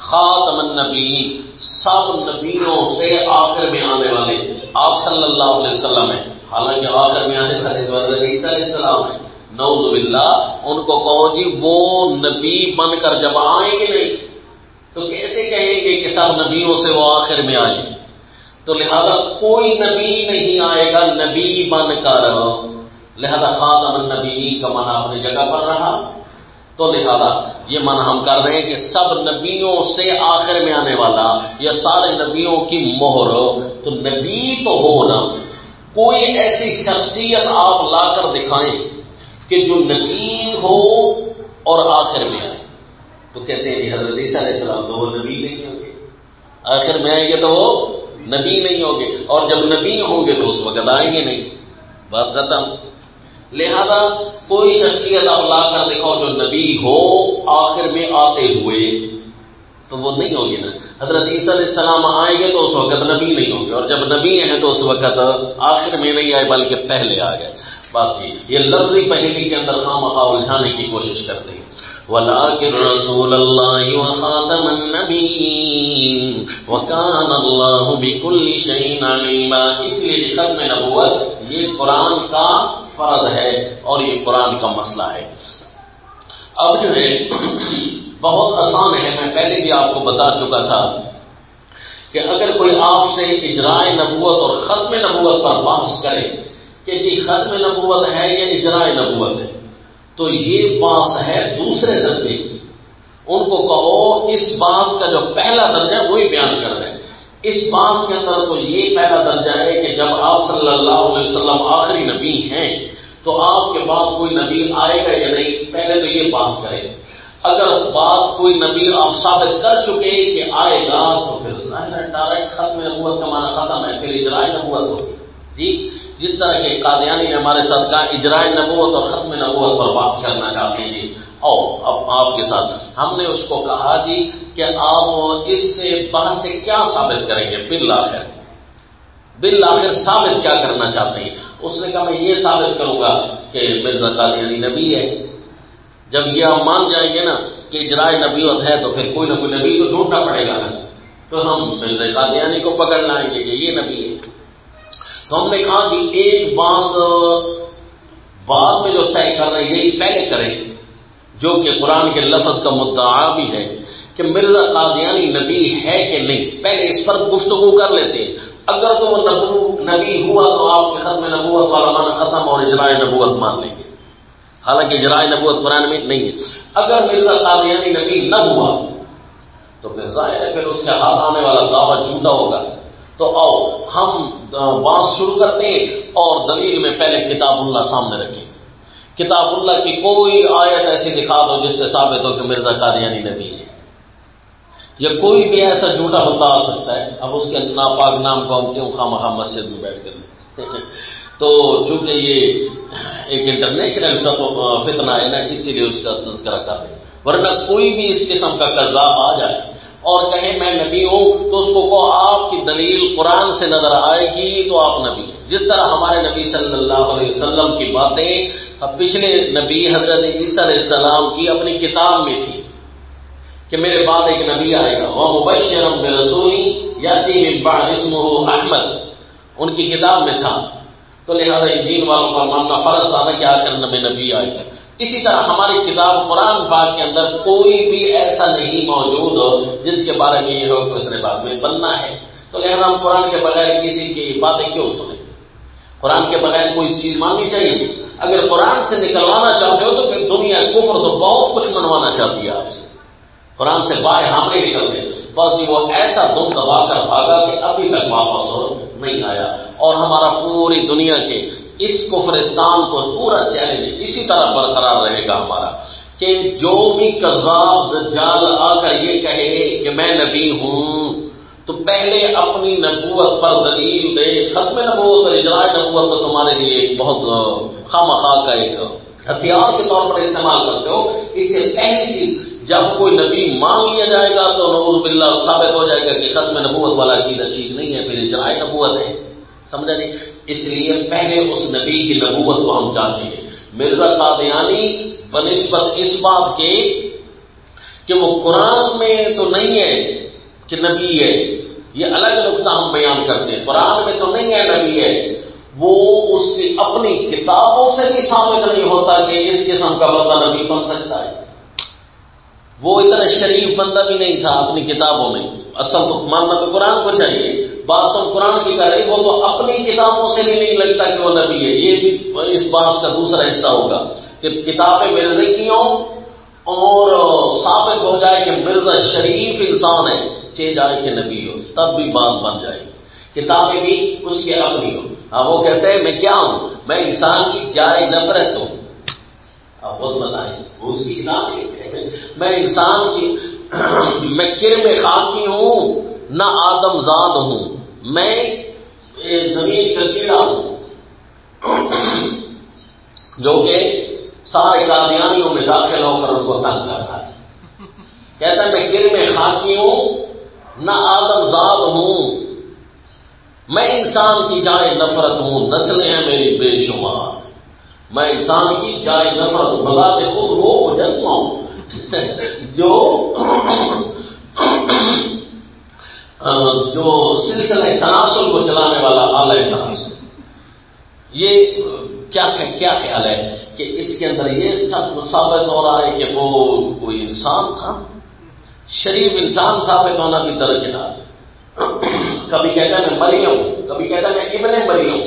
خاتم النبیین سب نبیوں سے آخر میں آنے والے آپ صلی اللہ علیہ وسلم ہیں. حالانکہ آخر میں آنے والے تو حضرت عیسیٰ علیہ السلام ہیں. نعوذ باللہ. ان کو کہو جی وہ نبی بن کر جب آئیں گے نہیں تو کیسے کہیں گے کہ سب نبیوں سے وہ آخر میں آئیں؟ تو لہذا کوئی نبی نہیں آئے گا نبی بن کر. لہذا خاتم النبیین کا معنی اپنی جگہ پر رہا. تو لہذا یہ معنی ہم کر رہے ہیں کہ سب نبیوں سے آخر میں آنے والا یا سارے نبیوں کی مہر. تو نبی تو ہو نا، کوئی ایسی شخصیت آپ لا کر دکھائیں کہ جو نبی ہو اور آخر میں آئے. تو کہتے ہیں حضرت عیسیٰ علیہ السلام تو وہ نبی نہیں ہوں گے، آخر میں آئیں گے تو وہ نبی نہیں ہوں گے، اور جب نبی ہوں گے تو اس وقت آئیں گے نہیں. بات ختم. لہذا کوئی شخصیت آپ لا کر دکھاؤ جو نبی ہو آخر میں آتے ہوئے تو وہ نہیں ہوگی نا. حضرت عیسیٰ علیہ السلام آئیں گے تو اس وقت نبی نہیں ہوں گے، اور جب نبی ہیں تو اس وقت آخر میں نہیں آئے بلکہ پہلے آ گئے. بس یہ لفظی پہلی کے اندر خامخواہ الجھانے کی کوشش کرتے ہیں. وَلَٰكِن رَّسُولَ اللَّهِ وَخَاتَمَ النَّبِيِّينَ وَكَانَ اللَّهُ بِكُلِّ شَيْءٍ عَلِيمًا. اس لیے ختم نبوت یہ قرآن کا فرض ہے اور یہ قرآن کا مسئلہ ہے. اب جو ہے بہت آسان ہے، میں پہلے بھی آپ کو بتا چکا تھا کہ اگر کوئی آپ سے اجرائے نبوت اور ختم نبوت پر بحث کرے کہ جی ختم نبوت ہے یا اجرائے نبوت ہے تو یہ بحث ہے دوسرے درجے کی. ان کو کہو اس بحث کا جو پہلا درجہ وہی بیان کر رہے ہیں. اس بحث کے اندر تو یہ پہلا درجہ ہے کہ جب آپ صلی اللہ علیہ وسلم آخری نبی ہیں تو آپ کے بعد کوئی نبی آئے گا یا نہیں، پہلے تو یہ بحث کریں. اگر بات کوئی نبی آپ ثابت کر چکے کہ آئے گا تو پھر ڈائریکٹ ختم نبوت کا معنی ختم ہے، پھر اجرائے نبوت ہوگی. جی جس طرح کے قادیانی نے ہمارے ساتھ کہا اجرائے نبوت اور ختم نبوت پر بات کرنا چاہتے ہیں جی، اور اب آپ کے ساتھ ہم نے اس کو کہا جی کہ آپ اس سے بحث سے کیا ثابت کریں گے، بالآخر ثابت کیا کرنا چاہتے ہیں. اس نے کہا میں یہ ثابت کروں گا کہ مرزا قادیانی نبی ہے. جب یہ آپ مان جائیں گے نا کہ اجرائے نبوت ہے تو پھر کوئی نہ کوئی نبی کو ڈھونڈنا پڑے گا نا، تو ہم مرزا قادیانی کو پکڑ لائیں گے کہ یہ نبی ہے. تو ہم نے کہا کہ ایک بات بعد میں جو طے کر رہے ہیں یہی پہلے کریں جو کہ قرآن کے لفظ کا مدعا بھی ہے کہ مرزا قادیانی نبی ہے کہ نہیں. پہلے اس پر گفتگو کر لیتے ہیں. اگر تو وہ نبی ہوا تو آپ کے ختم نبوت والا معنی ختم اور اجرائے نبوت مان لیں گے، حالانکہ اجرائے نبوت قرآن میں نہیں ہے. اگر مرزا قادیانی نبی نہ ہوا تو پھر ظاہر ہے پھر اس کے ہاتھ آنے والا دعوت جھوٹا ہوگا. تو آؤ ہم بات شروع کرتے ہیں اور دلیل میں پہلے کتاب اللہ سامنے رکھیں. کتاب اللہ کی کوئی آیت ایسی دکھا دو جس سے ثابت ہو کہ مرزا قادیانی نبی ہے. یا کوئی بھی ایسا جھوٹا بندہ آ سکتا ہے. اب اس کے ناپاک نام کو ہم کیوں خواہ مسجد میں بیٹھ کر تو چونکہ یہ ایک انٹرنیشنل فتنہ ہے نا, اسی لیے اس کا تذکرہ کر رہے ہیں. ورنہ کوئی بھی اس قسم کا کذاب آ جائے اور کہے میں نبی ہوں تو اس کو آپ کی دلیل قرآن سے نظر آئے گی تو آپ نبی ہیں. جس طرح ہمارے نبی صلی اللہ علیہ وسلم کی باتیں پچھلے نبی حضرت عیسیٰ علیہ السلام کی اپنی کتاب میں تھی کہ میرے بعد ایک نبی آئے گا وَمُبَشِّرًا بِرَسُولٍ يَأْتِي مِن بَعْدِهِ اسْمُهُ احمد, ان کی کتاب میں تھا. تو لہذا انجیل والوں کا ماننا فرض تھا کہ آخر نبی آئے گا. اسی طرح ہماری کتاب قرآن پاک کے اندر کوئی بھی ایسا نہیں موجود جس کے بارے میں یہ ہو کہ اس نے بعد میں بننا ہے. تو لہذا ہم قرآن کے بغیر کسی کی باتیں کیوں سنیں؟ قرآن کے بغیر کوئی چیز ماننی چاہیے. اگر قرآن سے نکلوانا چاہتے ہو تو پھر دنیا کفر تو بہت کچھ منوانا چاہتی ہے آپ سے. قرآن سے باہر ہم نہیں نکلتے. بس وہ ایسا دم دبا کر بھاگا کہ ابھی تک واپس نہیں آیا. اور ہمارا پوری دنیا کے اس کفرستان کو پورا چیلنج اسی طرح برقرار رہے گا ہمارا کہ جو بھی کذاب دجال آ کر یہ کہے کہ میں نبی ہوں تو پہلے اپنی نبوت پر دلیل دے. ختم نبوت اور اجراء نبوت تو تمہارے لیے بہت خواہ کا ایک ہتھیار کے طور پر استعمال کرتے ہو. اس سے پہلی چیز جب کوئی نبی مان لیا جائے گا تو نعوذ باللہ ثابت ہو جائے گا کہ ختم نبوت والا عقیدہ ٹھیک نہیں ہے, پھر اجراء نبوت ہے. سمجھا نہیں؟ اس لیے پہلے اس نبی کی نبوت کو ہم جانچیں گے. مرزا قادیانی بنسبت اس بات کے کہ وہ قرآن میں تو نہیں ہے کہ نبی ہے, یہ الگ نقطہ ہم بیان کرتے ہیں. قرآن میں تو نہیں ہے نبی ہے, وہ اس کی اپنی کتابوں سے بھی ثابت نہیں ہوتا کہ اس قسم کا بندہ نبی بن سکتا ہے. وہ اتنا شریف بندہ بھی نہیں تھا اپنی کتابوں میں. اصل تو ماننا تو قرآن کو چاہیے. بات تو قرآن کی کر رہی, وہ تو اپنی کتابوں سے بھی نہیں لگتا کہ وہ نبی ہے. یہ بھی اس بات کا دوسرا حصہ ہوگا کہ کتابیں مرزے کی ہوں اور ثابت ہو جائے کہ مرزا شریف انسان ہے, چہ جائے کہ نبی ہو, تب بھی بات بن جائے گی. کتابیں بھی اس کے اپنی ہو. اب وہ کہتے ہیں میں کیا ہوں, میں انسان کی جائے نفرت ہوں. اب خود بتائیں, اس کی کتاب ہے میں انسان کی میں کرم خاکی ہوں نہ آدم زاد ہوں, میں زمین کا کیڑا ہوں جو کہ سارے قادیانیوں میں داخل ہو کر ان کو تنگ کرتا ہے. کہتا ہے میں کرم خاکی ہوں نہ آدم زاد ہوں, میں انسان کی جائے نفرت ہوں, نسلیں ہیں میری بے شمار. میں انسان کی جائے نفرت ہوں, بذات خود وہ مجسمہ ہوں جو سلسلہ تناسل کو چلانے والا آلہ تناسل. یہ کیا خیال ہے کہ اس کے اندر یہ سب ثابت ہو رہا ہے کہ وہ کوئی انسان تھا, شریف انسان ثابت ہونا بھی درکنار. کبھی کہتا ہے میں مریم ہوں, کبھی کہتا ہے میں ابن مریم.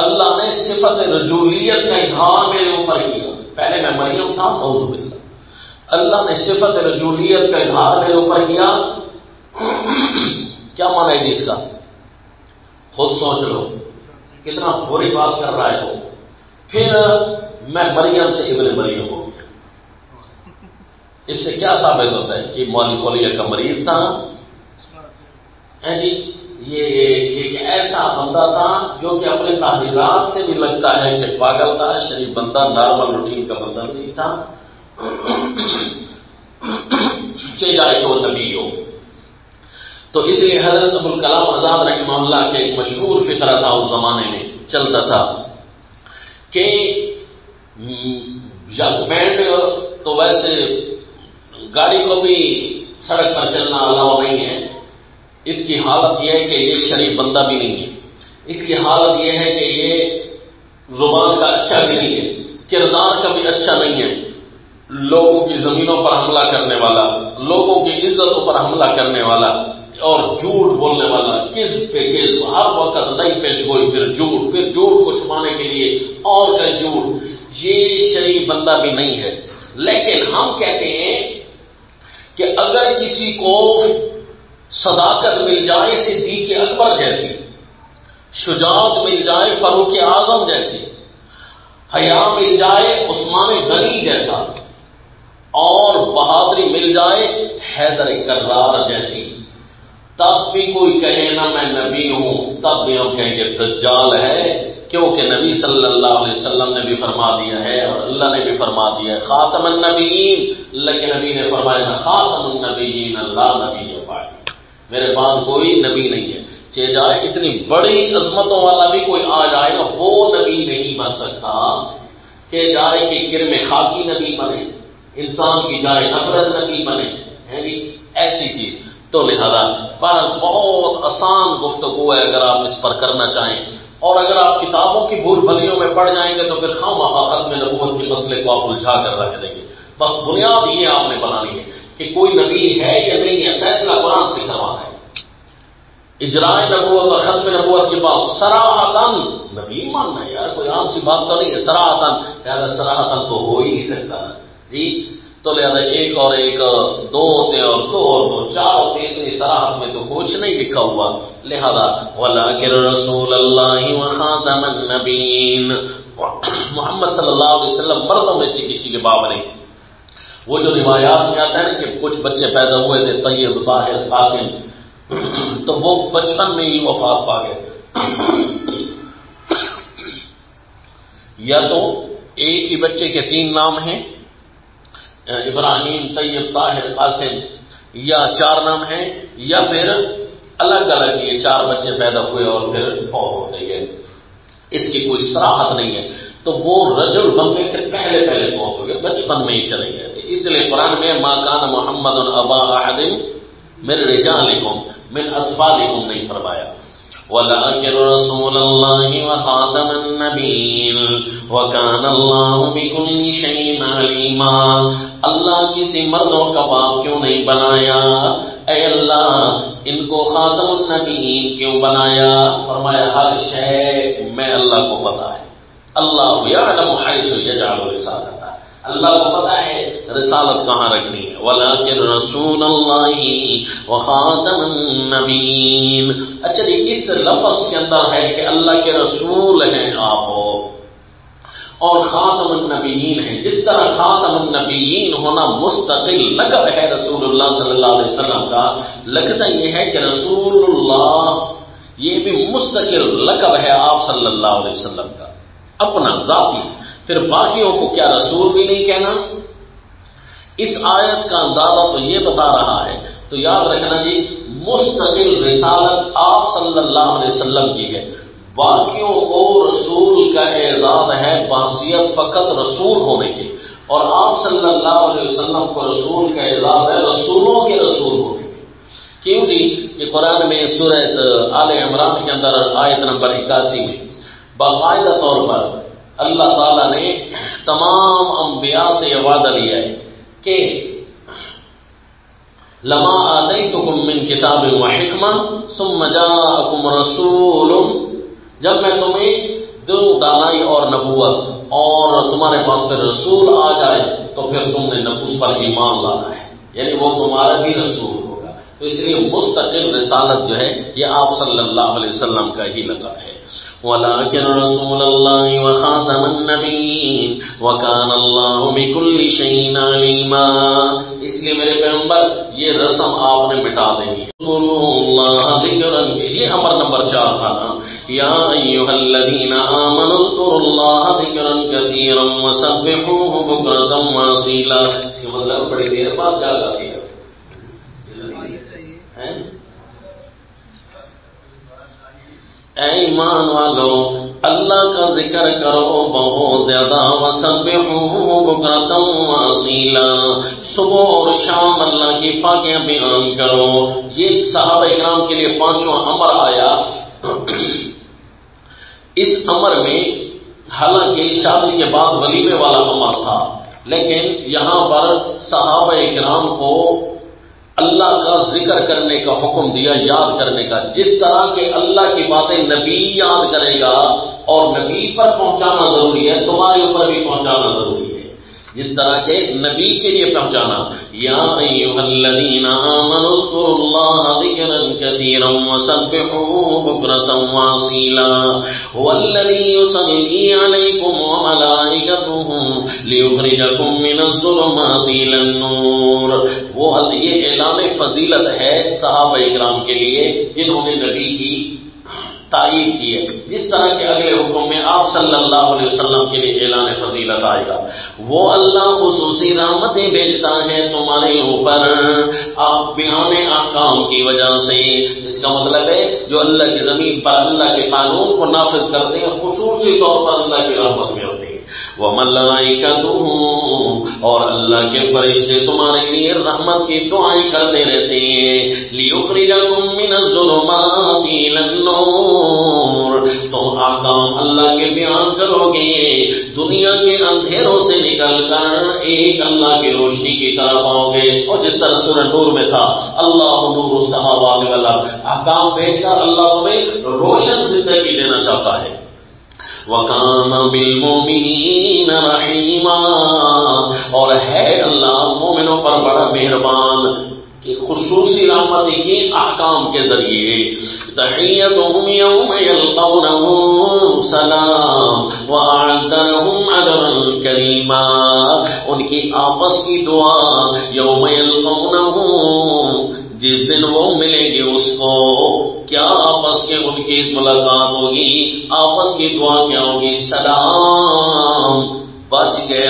اللہ نے صفت رجولیت کا اظہار میرے اوپر کیا. پہلے میں مریم تھا, نعوذ باللہ. اللہ نے صفت رجولیت کا اظہار میرے اوپر کیا. کیا معنی ہے اس کا؟ خود سوچ لو کتنا بری بات کر رہا ہے وہ. پھر میں مریم سے ابن مریم ہو گیا. اس سے کیا ثابت ہوتا ہے کہ مولی خلیہ کا مریض تھا. یہ ایک ایسا بندہ تھا جو کہ اپنے تحریرات سے بھی لگتا ہے کہ پاگل تھا, شریف بندہ, نارمل روٹین کا بندہ نہیں تھا. چاہیے کہ وہ نبی ہو. تو اس لیے حضرت ابوالکلام آزاد رحمہ اللہ کے ایک مشہور فقرہ تھا اس زمانے میں چلتا تھا کہ بینڈ تو ویسے گاڑی کو بھی سڑک پر چلنا الاؤ نہیں ہے. اس کی حالت یہ ہے کہ یہ شریف بندہ بھی نہیں ہے. اس کی حالت یہ ہے کہ یہ زبان کا اچھا بھی نہیں ہے, کردار کا بھی اچھا نہیں ہے, لوگوں کی زمینوں پر حملہ کرنے والا, لوگوں کی عزتوں پر حملہ کرنے والا اور جھوٹ بولنے والا, کذب پہ کذب, ہر وقت نئی پیش گوئی, پھر جھوٹ کو چھپانے کے لیے اور کا جھوٹ. یہ شریف بندہ بھی نہیں ہے. لیکن ہم کہتے ہیں کہ اگر کسی کو صداقت مل جائے صدیق اکبر جیسی، شجاعت مل جائے فاروق اعظم جیسی، حیا مل جائے عثمان غنی جیسا، اور بہادری مل جائے حیدر کرار جیسی، تب بھی کوئی کہے نا میں نبی ہوں، تب بھی ہم کہیں گے دجال ہے، کیونکہ نبی صلی اللہ علیہ وسلم نے بھی فرما دیا ہے اور اللہ نے بھی فرما دیا ہے خاتم النبیین، اللہ کے نبی نے فرمایا نا خاتم النبیین اللہ نبی بعد، میرے بعد کوئی نبی نہیں ہے، چاہے جائے اتنی بڑی عظمتوں والا بھی کوئی آ جائے گا وہ نبی نہیں بن سکتا، چاہے جائے کہ کرم خاکی نبی بنے، انسان کی جائے نفرت نبی بنے، ہے جی ایسی چیز۔ تو لہذا پر بہت آسان گفتگو ہے اگر آپ اس پر کرنا چاہیں، اور اگر آپ کتابوں کی بھول بھلیوں میں پڑ جائیں گے تو پھر خواہ ختم نبوت کے مسئلے کو آپ الجھا کر رکھ دیں گے۔ بس بنیاد یہ آپ نے بنانی ہے کہ کوئی نبی ہے یا نہیں ہے، فیصلہ قرآن سے کروانا ہے۔ اجرائے نبوت اور ختم نبوت کے بعد صراحتاً نبی ماننا ہے، یار کوئی عام سی بات تو نہیں ہے، صراحتاً، لہٰذا صراحتاً تو ہو ہی نہیں سکتا جی۔ تو لہذا ایک اور ایک دو ہوتے ہیں اور دو اور دو چار ہوتے ہیں، اتنی صراحت میں تو کچھ نہیں لکھا ہوا، لہذا وَلَٰكِن رَسُولَ اللَّهِ وَخَاتَمَ النَّبِيِّينَ، محمد صلی اللہ علیہ وسلم مردوں میں سے کسی کے باب نہیں۔ وہ جو روایات میں آتا ہے نا کہ کچھ بچے پیدا ہوئے تھے طیب طاہر قاسم، تو وہ بچپن میں ہی وفات پا گئے، یا تو ایک ہی بچے کے تین نام ہیں، ابراہیم طیب طاہر قاسم، یا چار نام ہیں، یا پھر الگ الگ یہ چار بچے پیدا ہوئے اور پھر فوت ہو گئے، اس کی کوئی صراحت نہیں ہے۔ تو وہ رجل بننے سے پہلے فوت ہو گئے، بچپن میں ہی چلے گئے تھے، اس لیے قرآن میں ما کان محمد ابا احد من رجالکم من اطفالکم نہیں فرمایا، وَلَٰكِن رَّسُولَ اللَّهِ وَخَاتَمَ النَّبِيِّينَ وَكَانَ اللَّهُ بِكُلِّ شَيْءٍ عَلِيمًا۔ اللہ کسی مردوں کا باپ کیوں نہیں بنایا؟ اے اللہ ان کو خاتم النبیین کیوں بنایا؟ فرمایا ہر شے میں اللہ کو پتا ہے، اللہ یعلم حیث یجعل رسالتہ، اللہ کو پتا ہے رسالت کہاں رکھنی ہے۔ وَلَٰكِن رَّسُولَ اللَّهِ وَخَاتَمَ النَّبِيِّينَ۔ اچھا جی، اس لفظ کے اندر ہے کہ اللہ کے رسول ہیں آپ اور خاتم النبیین ہیں۔ جس طرح خاتم النبیین ہونا مستقل لقب ہے رسول اللہ صلی اللہ علیہ وسلم کا، لگتا یہ ہے کہ رسول اللہ یہ بھی مستقل لقب ہے آپ صلی اللہ علیہ وسلم کا اپنا ذاتی، پھر باقیوں کو کیا رسول بھی نہیں کہنا؟ اس آیت کا اندازہ تو یہ بتا رہا ہے، تو یاد رکھنا جی مستقل رسالت آپ صلی اللہ علیہ وسلم کی ہے، باقیوں کو رسول کا اعزاز ہے بحیثیت فقط رسول ہونے کی، اور آپ صلی اللہ علیہ وسلم کو رسول کا اعزاز ہے رسولوں کے رسول ہونے کی۔ کیوں جی؟ کہ قرآن میں سورہ آل عمران کے اندر آیت نمبر 81 میں باقاعدہ طور پر اللہ تعالیٰ نے تمام انبیاء سے یہ وعدہ لیا ہے کہ لما آتیتکم من کتاب و حکمہ ثم جاءکم رسول، جب میں تمہیں دوں دانائی اور نبوت اور تمہارے پاس پھر رسول آ جائے تو پھر تم نے اس پر ایمان لانا ہے، یعنی وہ تمہارا بھی رسول ہوگا۔ تو اس لیے مستقل رسالت جو ہے یہ آپ صلی اللہ علیہ وسلم کا ہی لقب ہے۔ وَلَٰكِن رَّسُولَ اللَّهِ وَخَاتَمَ النَّبِيِّينَ وَكَانَ اللَّهُ بِكُلِّ شَيْءٍ عَلِيمًا۔ اس لیے میرے پیغمبر یہ رسم آپ نے مٹا دینی ہے۔ اذکروا اللہ ذکرا، یہ امر نمبر 4 تھا نا، یا ایھا الذین آمنوا اذکروا اللہ ذکرا کثیرا وسبحوہ بکرۃ واصیلا۔ اس کا مطلب بڑی دیر بعد جاگا ہے، اے ایمان والو اللہ کا ذکر کرو بہت زیادہ، وسبحوہ بکرۃ واصیلا، صبح اور شام اللہ کی پاکیاں بیان کرو۔ یہ صحابہ کرام کے لیے 5واں امر آیا۔ اس امر میں حالانکہ شادی کے بعد ولیمے والا امر تھا، لیکن یہاں پر صحابہ کرام کو اللہ کا ذکر کرنے کا حکم دیا، یاد کرنے کا، جس طرح کہ اللہ کی باتیں نبی یاد کرے گا اور نبی پر پہنچانا ضروری ہے، تمہارے اوپر بھی پہنچانا ضروری ہے۔ جس طرح کے نبی کے لیے پہنچانا. یا ایھا الذین آمنوا اذکروا اللہ ذکرا کثیرا وسبحوہ بکرۃ واصیلا هو الذی یصلی علیکم وملائکتہ لیخرجکم من الظلمات الی النور. وہ یہ اعلان فضیلت ہے صحابہ اکرام کے لیے جنہوں نے نبی کی تعریف کی ہے. جس طرح کے اگلے حکم میں آپ صلی اللہ علیہ وسلم کے لیے اعلان فضیلت آئے گا. وہ اللہ خصوصی رحمتیں بھیجتا ہے تمہارے اوپر آپ بیان احکام کی وجہ سے. اس کا مطلب ہے جو اللہ کی زمین پر اللہ کے قانون کو نافذ کرتے ہیں خصوصی طور پر اللہ کی رحمت میں ہوتے ہیں. وَمَلَائِكَتُهُ اور اللہ کے فرشتے تمہارے لیے رحمت کی دعائیں کرتے رہتے ہیں. لِيُخْرِجَكُم مِّنَ الظُّلُمَاتِ إِلَى النُّورِ تم احکام اللہ کے بیان کرو گے دنیا کے اندھیروں سے نکل کر ایک اللہ کی روشنی کی طرف آؤ گے. اور جس طرح سورہ نور میں تھا اللہ نور السماوات والارض احکام بھیج کر اللہ تمہیں روشن زندگی دینا چاہتا ہے. وَكَانَ بِالْمُؤْمِنِينَ رَحِيمًا اور ہے اللہ مومنوں پر بڑا مہربان کہ خصوصی رحمت کی احکام کے ذریعے. تحیتهم یوم یلقونه سلام وأعد لهم اجرا کریما ان کی آپس کی دعا یوم یلقونه جس دن وہ ملیں گے اس کو کیا آپس کے ان کی ملاقات ہوگی آپس کی دعا کیا ہوگی سلام بچ گئے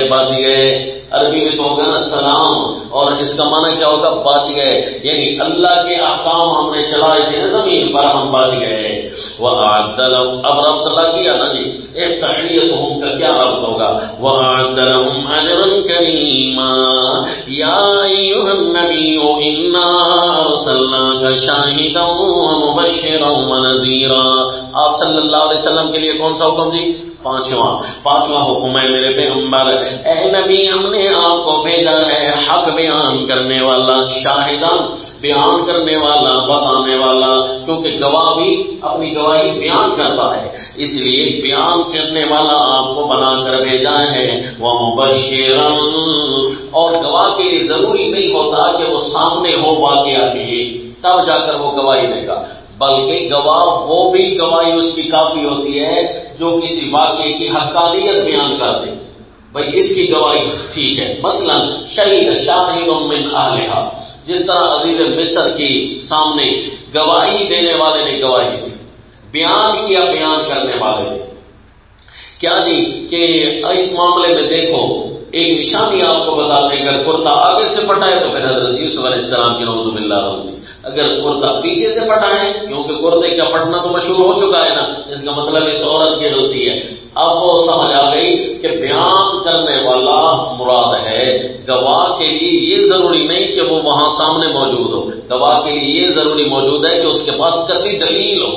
عربی میں تو ہوگا نا سلام اور اس کا معنی کیا ہوگا بچ گئے یعنی اللہ کے احکام ہم نے چلائے تھے زمین پر ہم بچ گئے. وَأَعَدَّ لَهُمْ اب ربط لگیا نا جی ایک تحیتهم کا کیا ربط ہوگا. وَأَعَدَّ لَهُمْ أَجْرًا كَرِيمًا يَا أَيُّهَا النَّبِيُّ إِنَّا أَرْسَلْنَاكَ شَاهِدًا وَمُبَشِّرًا وَنَذِيرًا. آپ صلی اللہ علیہ وسلم کے لیے کون سا حکم جی؟ پانچواں حکم ہے میرے پیغمبر اے نبی ہم نے آپ کو بھیجا ہے حق بیان کرنے والا شاہدان بیان کرنے والا بتانے والا کیونکہ گواہ بھی اپنی گواہی بیان کرتا ہے اس لیے بیان کرنے والا آپ کو بنا کر بھیجا ہے. وَمُبَشِّرًا اور گواہ کے لیے ضروری نہیں ہوتا کہ وہ سامنے ہو واقعہ کے تب جا کر وہ گواہی دے گا بلکہ گواہ وہ بھی گواہی اس کی کافی ہوتی ہے جو کسی واقعے کی حقانیت بیان کر دے. بھئی اس کی گواہی ٹھیک ہے. مثلا شاہد من اہلہا جس طرح عزیز مصر کی سامنے گواہی دینے والے نے گواہی دی بیان کیا بیان کرنے والے نے کیا دی کہ اس معاملے میں دیکھو ایک نشانی آپ کو بتاتے ہیں اگر کرتا آگے سے پھٹائے تو پھر حضرت یوسف علیہ السلام کی نعوذ باللہ ہوتی اگر کرتا پیچھے سے پھٹائے کیونکہ کرتے کا پھٹنا تو مشہور ہو چکا ہے نا اس کا مطلب اس عورت کی غلطی ہے. اب وہ سمجھ آ گئی کہ بیان کرنے والا مراد ہے. گواہ کے لیے یہ ضروری نہیں کہ وہ وہاں سامنے موجود ہو گواہ کے لیے یہ ضروری موجود ہے کہ اس کے پاس قطعی دلیل ہو.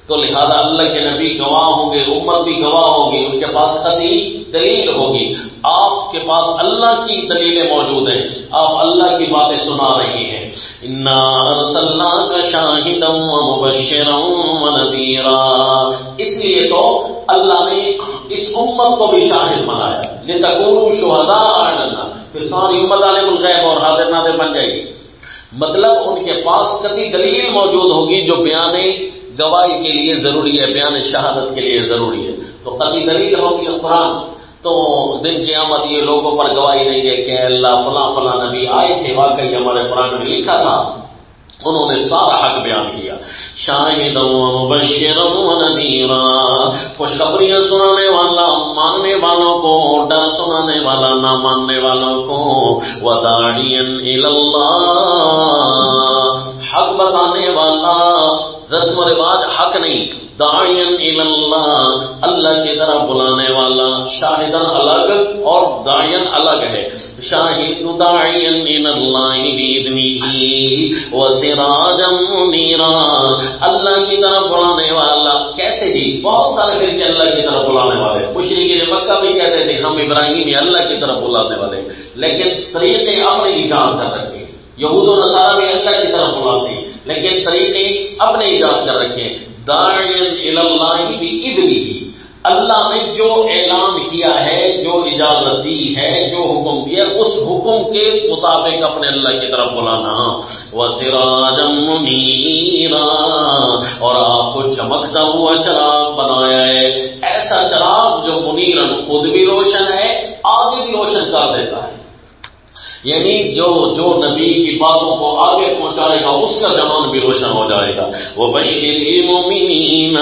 تو لہذا اللہ کے نبی گواہ ہوں گے امت بھی گواہ ہوگی ان کے پاس قطعی دلیل ہوگی. آپ کے پاس اللہ کی دلیلیں موجود ہیں آپ اللہ کی باتیں سنا رہی ہیں. انا ارسلناک شاہدا ومبشرا ونذیرا اس لیے تو اللہ نے اس امت کو بھی شاہد بنایا لتکونوا شہداء علی الناس پھر ساری امت عالم الغیب اور حاضر ناظر بن جائے گی. مطلب ان کے پاس قطعی دلیل موجود ہوگی جو بیان گواہی کے لیے ضروری ہے بیان شہادت کے لیے ضروری ہے. تو قطعی دلیل ہوگی قرآن تو دن قیامت یہ لوگوں پر گواہی دیں گے کہ اللہ فلاں فلاں نبی آئے تھے واقعی ہمارے قرآن میں لکھا تھا انہوں نے سارا حق بیان کیا. شاہدا ومبشرا ونذیرا خوشخبریاں سنانے والا ماننے والوں کو ڈر سنانے والا نہ ماننے والوں کو. وداعیا الی اللہ حق بتانے والا رسم و رواج حق نہیں داعیا الی اللہ اللہ کی طرف بلانے والا. شاہدن الگ اور داعیا الگ ہے. شاہد داعیا الی اللہ باذنہ وسراجا منیرا اللہ کی طرف بلانے والا کیسے جی بہت سارے فرقے اللہ کی طرف بلانے والے. مشرکین مکہ بھی کہتے تھے ہم ابراہیم اللہ کی طرف بلانے والے لیکن طریقے اپنے ایجاد کر رکھے. یہود و نصارہ بھی اللہ کی طرف بلاتے ہیں لیکن طریقے اپنے ایجاد کر رکھے. داعیا الی اللہ باذنہ اللہ نے جو اعلان کیا ہے، جو اجازت دی ہے، جو حکم دیا، اس حکم کے مطابق اپنے اللہ کی طرف بلانا. وَسِرَاجًا مُنِيرًا، اور آپ کو چمکتا ہوا چراغ بنایا ہے، ایسا چراغ جو منیرن خود بھی روشن ہے، آگے بھی روشن کر دیتا ہے. یعنی جو نبی کی باتوں کو آگے پہنچائے گا اس کا جہان بھی روشن ہو جائے گا. وَبَشِّرِ الْمُؤْمِنِينَ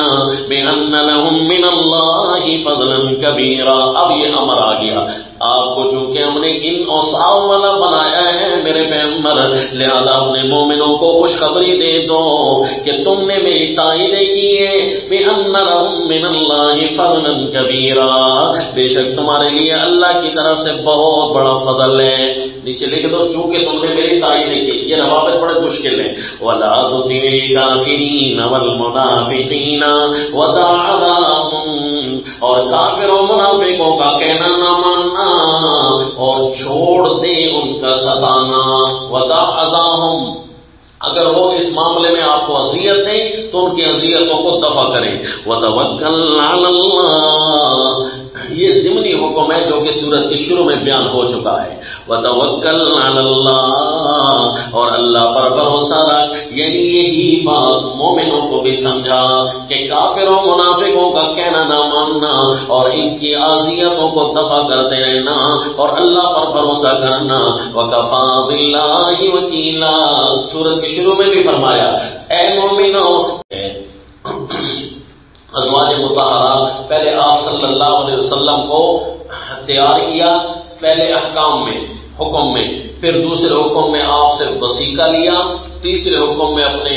بِأَنَّ لَهُم مِّنَ اللَّهِ فَضْلًا كَبِيرًا. اب یہ امر آ گیا، آپ کو چونکہ ہم نے ان اوصاف والا بنایا ہے میرے پیغمبر، لہذا اپنے مومنوں کو خوشخبری دے دو کہ تم نے میری تائیدیں کی ہے. بِأَنَّ لَهُم مِّنَ اللَّهِ فَضْلًا كَبِيرًا، بے شک تمہارے لیے اللہ کی طرف سے بہت بڑا فضل ہے. نیچے لکھ دو چونکہ تم نے میری تائیدیں کی. یہ روابط بڑے مشکل ہیں. وَلَا تُطِعِ الْكَافِرِينَ وَالْمُنَافِقِينَ وَدَعْ أَذَاهُمْ، اور کافر و منافقوں کا کہنا نہ ماننا اور چھوڑ دے ان کا ستانا. وَدَعْ أَذَاهُمْ، اگر وہ اس معاملے میں آپ کو اذیت دیں تو ان کی اذیتوں کو دفع کریں. وَتَوَكَّلْ عَلَى اللَّهِ، یہ ضمنی حکم ہے جو کہ سورت کے شروع میں بیان ہو چکا ہے. وَتَوَكَّلْ عَلَى اللَّهِ، اور اللہ پر بھروسہ رکھ. یعنی یہی بات مومنوں کو بھی سمجھا کہ کافروں منافقوں کا کہنا نہ ماننا اور ان کی اذیتوں کو دفع کرتے رہنا اور اللہ پر بھروسہ کرنا. وَكَفَى بِاللَّهِ وَكِيلًا، سورت کے شروع میں بھی فرمایا اے مومنوں. ازواج مطہرات پہلے آپ صلی اللہ علیہ وسلم کو تیار کیا، پہلے احکام میں، حکم میں، پھر دوسرے حکم میں آپ سے وثیقہ لیا، تیسرے حکم میں اپنے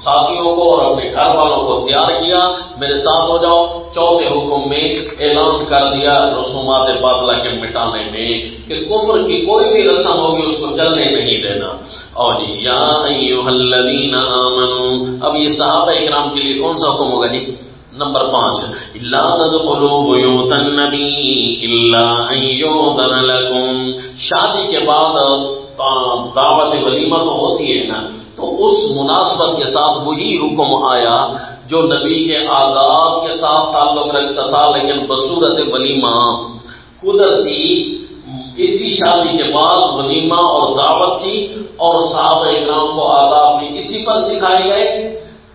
ساتھیوں کو اور اپنے گھر والوں کو تیار کیا میرے ساتھ ہو جاؤ. چوتھے حکم میں اعلان کر دیا رسومات باطلہ کے مٹانے میں کہ کفر کی کوئی بھی رسم ہوگی اس کو چلنے نہیں دینا. اور یا ایھا الذین آمنوا، اب یہ صحابہ اکرام کے لیے کون سا حکم ہوگا جی؟ نمبر 5، لا تدخلوا بیوت النبی الا ان یؤذن لکم. شادی کے بعد دعوت ولیمہ تو ہوتی ہے نا، تو اس مناسبت کے ساتھ وہی حکم آیا جو نبی کے آداب کے ساتھ تعلق رکھتا تھا، لیکن بصورت ولیمہ. قدرتی اسی شادی کے بعد ولیمہ اور دعوت تھی اور صحابہ اکرام کو آداب بھی اسی پر سکھائے گئے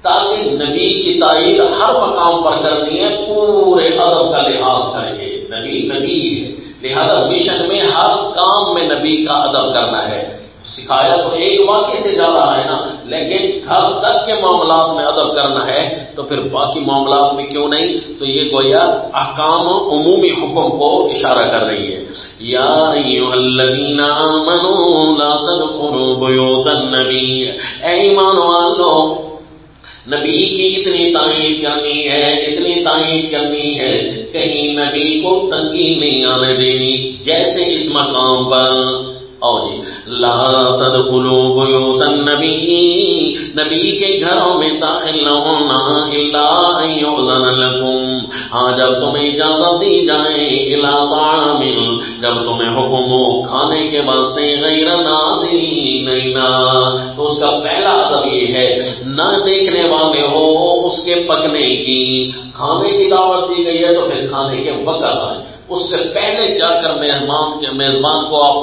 تاکہ نبی کی تائید ہر مقام پر کرنی ہے پورے ادب کا لحاظ کر کے. نبی ہے، لہذا مشن میں ہر کام میں نبی کا ادب کرنا ہے. سکھایا تو ایک واقعے سے جا رہا ہے نا، لیکن گھر تک کے معاملات میں ادب کرنا ہے تو پھر باقی معاملات میں کیوں نہیں. تو یہ گویا احکام عمومی حکم کو اشارہ کر رہی ہے. یا ایھا الذین آمنوا لا تدخلوا بیوت النبی، اے ایمان والو نبی کی اتنی تعریف کرنی ہے کہیں نبی کو تنگی نہیں آنے دینی. جیسے اس مقام پر اور لا تدخلوا بیوت النبی، نبی کے گھروں میں داخل نہ ہونا الا ان یؤذن لکم، ہاں جب تمہیں اجازت دی جائے، الی طعام، جب تمہیں حکم ہو کھانے کے واسطے، غیر ناظرین اناء، تو اس کا پہلا ادب یہ ہے نہ دیکھنے والے ہو اس کے پکنے کی. کھانے کی دعوت دی گئی ہے تو پھر کھانے کے وقت آئے، اس سے پہلے جا کر میزبان کو آپ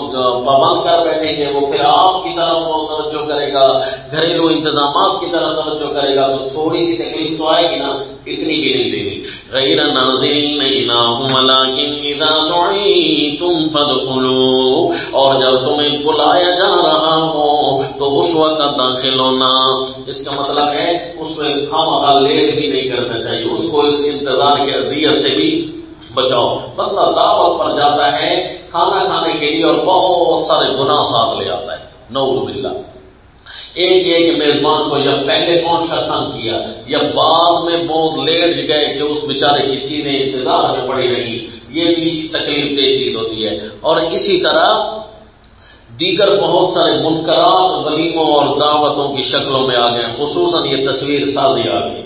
پابند کر بیٹھیں گے، وہ پھر آپ کی طرف توجہ کرے گا، گھریلو انتظامات کی طرف توجہ کرے گا، تو تھوڑی سی تکلیف تو آئے گی نا، اتنی بھی نہیں دینی. غیر ناظرین اناہ ولکن اذا دعیتم فادخلوا، اور جب تمہیں بلایا جا رہا ہو تو اس وقت داخل ہونا. اس کا مطلب ہے اس میں خامخواہ لیٹ بھی نہیں کرنا چاہیے، اس کو اس انتظار کی اذیت سے بھی بچاؤ. بندہ دعوت پر جاتا ہے کھانا کھانے کے لیے اور بہت سارے گناہ ساتھ لے آتا ہے، نعوذ باللہ. ایک یہ کہ میزبان کو یا پہلے پہنچ کر تنگ کیا یا بعد میں بہت لیٹ گئے کہ اس بیچارے کی چیزیں انتظار میں پڑی رہی، یہ بھی تکلیف دہ چیز ہوتی ہے. اور اسی طرح دیگر بہت سارے منکرات ولیموں اور دعوتوں کی شکلوں میں آ گئے، خصوصاً یہ تصویر سازی آ گئی،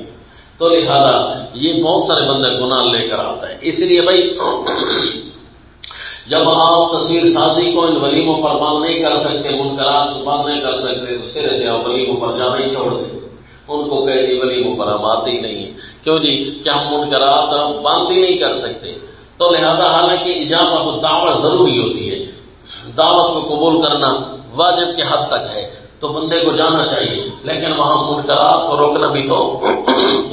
تو لہذا یہ بہت سارے بندے گناہ لے کر آتا ہے. اس لیے بھائی جب آپ تصویر سازی کو ان ولیموں پر بند نہیں کر سکتے، منکرات کو بند نہیں کر سکتے، تو سرے سے آپ ولیموں پر جانا ہی چھوڑ دیں. ان کو قیدی ولی مبرم آتے ہی نہیں ہے. کیوں جی کہ ہم منکرات بند ہی نہیں کر سکتے. تو لہذا حالانکہ اجابہ الدعوت ضروری ہوتی ہے، دعوت کو قبول کرنا واجب کے حد تک ہے، تو بندے کو جانا چاہیے، لیکن وہاں منکرات کو روکنا بھی تو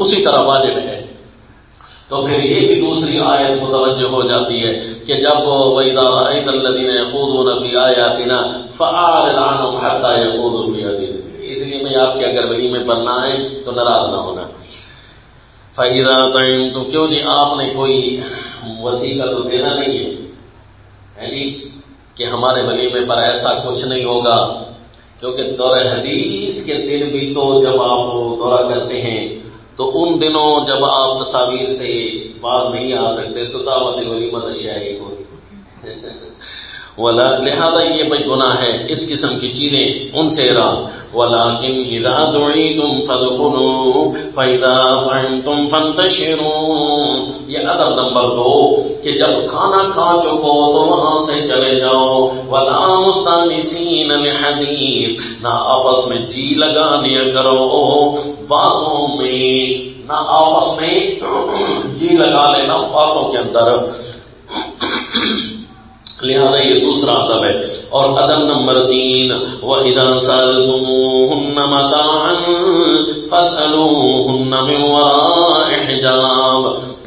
اسی طرح واجب ہے. تو پھر یہ بھی دوسری آیت متوجہ ہو جاتی ہے کہ جب وَإِذَا رَأَيْتَ الَّذِينَ يَخُوضُونَ فِي آيَاتِنَا فَأَعْرِضْ عَنْهُمْ حَتَّى يَخُوضُوا فِي حَدِيثٍ. اس لیے میں آپ کے اگر ولی میں پڑھنا ہے تو ناراض نہ ہونا. فَإِذَا طَعِمْتُمْ، کیوں جی آپ نے کوئی وسیلہ تو دینا نہیں ہے جی کہ ہمارے ولیمے پر ایسا کچھ نہیں ہوگا، کیونکہ دورہ حدیث کے دن بھی تو جب آپ دورہ کرتے ہیں تو ان دنوں جب آپ تصاویر سے باز نہیں آ سکتے تو دعوت ولیمہ شائع ہوگی. لہذا یہ بڑی گناہ ہے اس قسم کی چیزیں ان سے اعراض. وَلَٰكِنْ إِذَا دُعِيتُمْ فَادْخُلُوا فَإِذَا طَعِمْتُمْ فَانتَشِرُوا. یہ ادب نمبر 2 کہ جب کھانا کھا چکو تو وہاں سے چلے جاؤ. وَلَا مُسْتَأْنِسِينَ لِحَدِيثٍ، نہ آپس میں جی لگا لیا کرو باتوں میں، نہ آپس میں جی لگا لینا باتوں کے اندر. لہذا یہ دوسرا ادب ہے. اور ادب نمبر 3 وَإِذَا سَأَلْتُمُوهُنَّ مَتَاعًا فَاسْأَلُوهُنَّ مِنْ وَرَاءِ حِجَابٍ.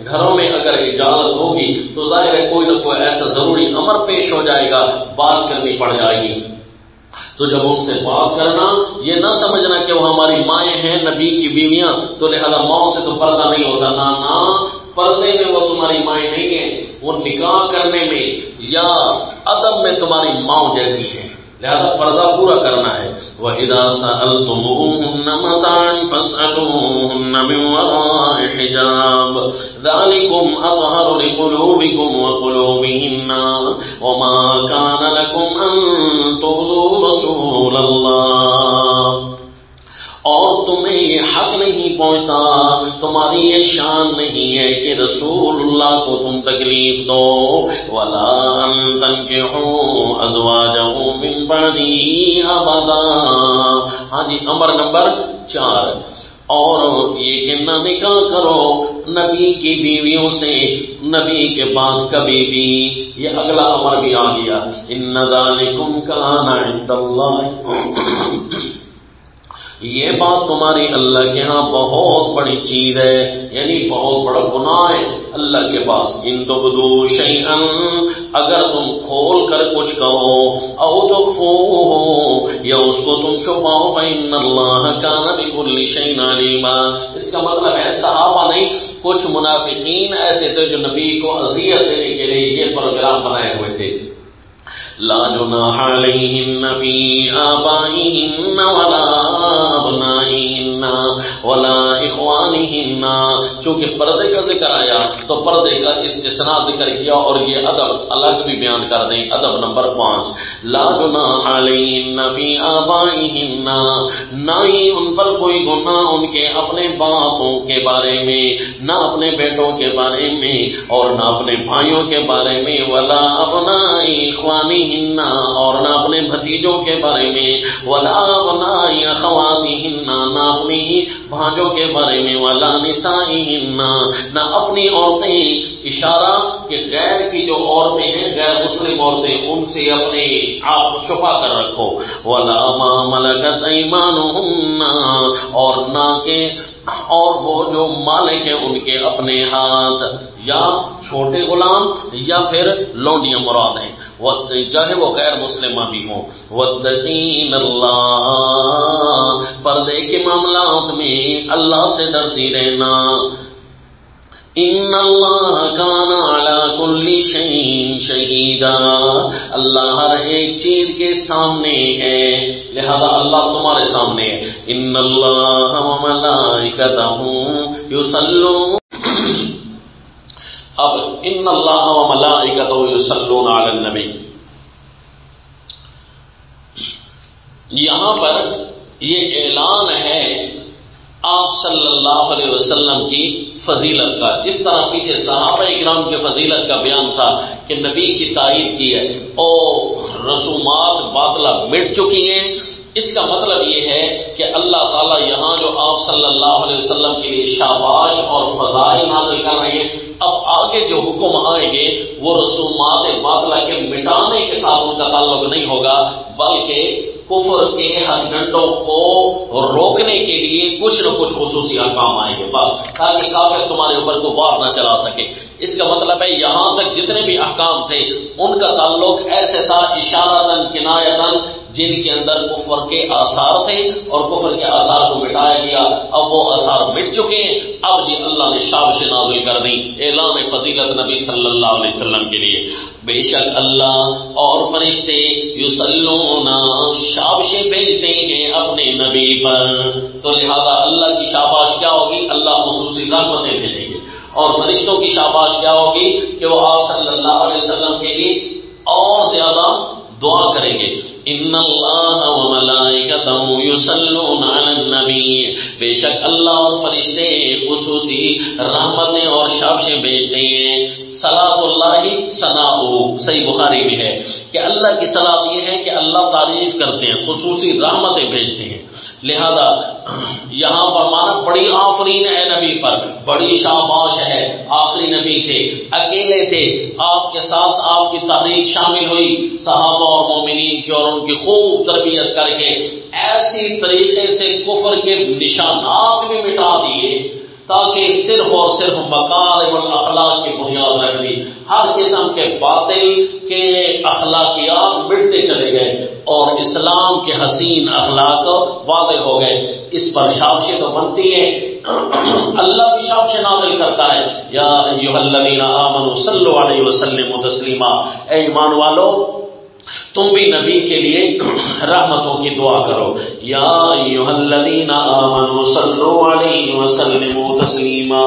گھروں میں اگر اجازت ہوگی تو ظاہر ہے کوئی نہ کوئی ایسا ضروری امر پیش ہو جائے گا، بات کرنی پڑ جائے گی. تو جب ان سے بات کرنا، یہ نہ سمجھنا کہ وہ ہماری مائیں ہیں نبی کی بیویاں تو لہذا ماؤں سے تو پردہ نہیں ہوتا. نہ پردے میں وہ تمہاری مائیں نہیں ہیں، وہ نکاح کرنے میں یا ادب میں تمہاری ماؤں جیسی ہے، لہذا پردہ پورا کرنا ہے. وَإِذَا سَأَلْتُمُوهُنَّ مَتَاعًا فَاسْأَلُوهُنَّ مِنْ وَرَاءِ حِجَابٍ ذَلِكُمْ أَطْهَرُ لِقُلُوبِكُمْ وَقُلُوبِهِنَّ وَمَا كَانَ لَكُمْ أَن تُؤْذُوا رَسُولَ اللَّهِ. اور تمہیں یہ حق نہیں پہنچتا، تمہاری یہ شان نہیں ہے کہ رسول اللہ کو تم تکلیف دو. وَلَا أَن تَنكِحُوا أَزْوَاجَهُ مِن بَعْدِهِ أَبَدًا. ہاں جی امر نمبر 4 اور یہ کہ نہ نکاح کرو نبی کی بیویوں سے نبی کے بعد کبھی بھی. یہ اگلا امر بھی آ گیا. إِنَّ ذَلِكُمْ كَانَ عِندَ اللَّهِ. یہ بات تمہاری اللہ کے ہاں بہت بڑی چیز ہے، یعنی بہت بڑا گناہ ہے اللہ کے پاس. ان تبدو شیئا، اگر تم کھول کر کچھ کہو، او تخفوہ یا اس کو تم چھپاؤ، فإن اللہ کان بکل شیء علیما. اس کا مطلب ہے صحابہ نہیں، کچھ منافقین ایسے تھے جو نبی کو اذیت دینے کے لیے یہ پروگرام بنائے ہوئے تھے. لا جناح علیہن فی آبائہن ولا ابنائہن ولا اخوانہن. چونکہ پردے کا ذکر آیا تو پردے کا استثناء ذکر کیا اور یہ ادب الگ بھی بیان کر دیں. ادب نمبر 5 لا جناح علیہن فی آبائہن، نہ ہی ان پر کوئی گناہ ان کے اپنے باپوں کے بارے میں، نہ اپنے بیٹوں کے بارے میں اور نہ اپنے بھائیوں کے بارے میں. ولا ابنائی اخوانہن، اور نہ اپنے بھتیجوں کے بارے میں. ولا ابنائی اخواتہن، نہ اپنی بھانجوں کے بارے میں. ولا نسائہن، نہ اپنی عورتیں. اشارہ کہ غیر کی جو عورتیں ہیں، غیر مسلم عورتیں، ان سے اپنے آپ کو چھپا کر رکھو. ولا ما ملکت ایمانہن، اور نہ کہ اور وہ جو مالک ہیں ان کے اپنے ہاتھ، یا چھوٹے غلام یا پھر لونڈیاں مراد ہیں، چاہے وہ غیر مسلمہ بھی ہوں. واتقین اللہ، پردے کے معاملات میں اللہ سے ڈرتی رہنا. ان اللہ کان علی کل شیء شہیدا، اللہ ہر ایک چیز کے سامنے ہے، لہذا اللہ تمہارے سامنے ہے. ان اللہ وملائکتہ یصلون. اب ان اللہ وملائکتہ یصلون علی النبی، یہاں پر یہ اعلان ہے آپ صلی اللہ علیہ وسلم کی فضیلت کا. جس طرح پیچھے صحابہ اکرام کی فضیلت کا بیان تھا کہ نبی کی تائید کی ہے اور رسومات باطلہ مٹ چکی ہیں، اس کا مطلب یہ ہے کہ اللہ تعالیٰ یہاں جو آپ صلی اللہ علیہ وسلم کے لیے شاباش اور فضائل نازل کر رہے ہیں، اب آگے جو حکم آئیں گے وہ رسومات باطلہ کے مٹانے کے ساتھ ان کا تعلق نہیں ہوگا، بلکہ کفر کے ہتھکنڈوں کو روکنے کے لیے کچھ نہ کچھ خصوصی احکام آئیں گے، بس تاکہ کافر تمہارے اوپر کو وار نہ چلا سکے۔ اس کا مطلب ہے یہاں تک جتنے بھی احکام تھے ان کا تعلق ایسے تھا اشارتاً کنایتاً جن کے اندر کفر کے آثار تھے اور کفر کے آثار کو مٹایا گیا۔ اب وہ آثار مٹ چکے ہیں، اب جی اللہ نے شابش نازل کر دی، اعلان فضیلت نبی صلی اللہ علیہ وسلم کے لیے۔ بے شک اللہ اور فرشتے یصلون شابشیں بھیجتے ہیں اپنے نبی پر، تو لہذا اللہ کی شاباش کیا ہوگی؟ اللہ خصوصی رحمتیں بھیجیں گے، اور فرشتوں کی شاباش کیا ہوگی کہ وہ آپ صلی اللہ علیہ وسلم کے لیے اور زیادہ دعا کریں گے۔ ان اللہ وملائکتہ یصلون علی النبی، بے شک اللہ اور فرشتے خصوصی رحمتیں اور شابشیں بھیجتے ہیں۔ صلاۃ اللہ ثناء، صحیح بخاری میں ہے کہ اللہ کی صلاۃ یہ ہے کہ اللہ تعریف کرتے ہیں، خصوصی رحمتیں بھیجتے ہیں۔ لہذا یہاں پر مانا بڑی آفرین ہے نبی پر، بڑی شاباش ہے، آخری نبی تھے، اکیلے تھے، آپ کے ساتھ آپ کی تحریک شامل ہوئی صحابہ اور مومنین کی، اور ان کی خوب تربیت کر کے ایسی طریقے سے کفر کے نشانات بھی مٹا دیے تاکہ صرف اور صرف مکارم الاخلاق کی بنیاد رکھ دی، ہر قسم کے باطل کے اخلاقیات مٹتے چلے گئے اور اسلام کے حسین اخلاق واضح ہو گئے۔ اس پر شابشیں تو بنتی ہیں، اللہ بھی شابشیں نازل کرتا ہے، یا ایھا الذین آمنوا صلوا علیہ وسلموا تسلیما، اے ایمان والو تم بھی نبی کے لیے رحمتوں کی دعا کرو، یا ایھا الذین آمنوا صلوا علیہ وسلموا تسلیما،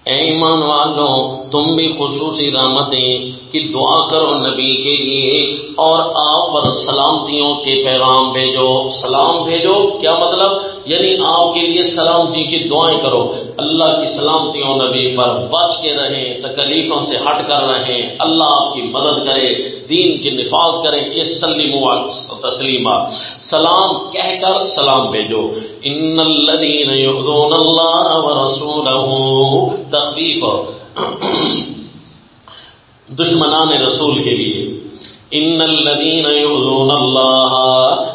اے ایمان والو تم بھی خصوصی رحمتیں کی دعا کرو نبی کے لیے، اور آپ پر سلامتیوں کے پیغام بھیجو۔ سلام بھیجو کیا مطلب؟ یعنی آپ کے لیے سلامتی کی دعائیں کرو، اللہ کی سلامتیوں نبی پر، بچ کے رہیں، تکلیفوں سے ہٹ کر رہیں، اللہ آپ کی مدد کرے، دین کے نفاذ کرے، یہ سلموا تسلیما، سلام کہہ کر سلام بھیجو۔ ان الذین یؤذون اللہ ورسولہ، تخفیف دشمنان رسول کے لیے، ان الذین یؤذون اللہ،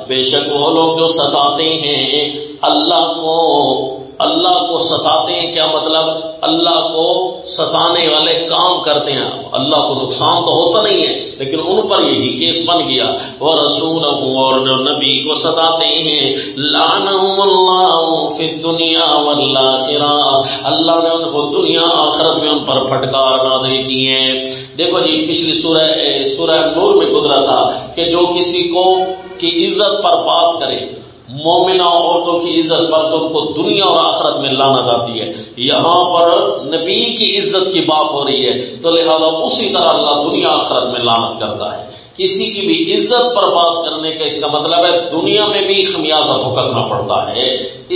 بے شک وہ لوگ جو ستاتے ہیں اللہ کو ستاتے ہیں، کیا مطلب؟ اللہ کو ستانے والے کام کرتے ہیں، اللہ کو نقصان تو ہوتا نہیں ہے لیکن ان پر یہی کیس بن گیا، وَرَسُولَهُ، اور نبی کو ستاتے ہیں، لَعْنَهُمُ اللَّهُ فِي الدُّنْيَا وَالْآخِرَةِ، اللہ نے ان کو دنیا آخرت میں ان پر پھٹکار نازل کی ہے۔ دیکھو جی پچھلی سورہ نور میں گزرا تھا کہ جو کسی کو کی عزت پر بات کرے، مومنہ عورتوں کی عزت پر، تو ان کو دنیا اور آخرت میں لعنت آتی ہے۔ یہاں پر نبی کی عزت کی بات ہو رہی ہے تو لہذا اسی طرح اللہ دنیا آخرت میں لعنت کرتا ہے۔ کسی کی بھی عزت پر بات کرنے کا اس کا مطلب ہے دنیا میں بھی خمیازہ بھگتنا پڑتا ہے۔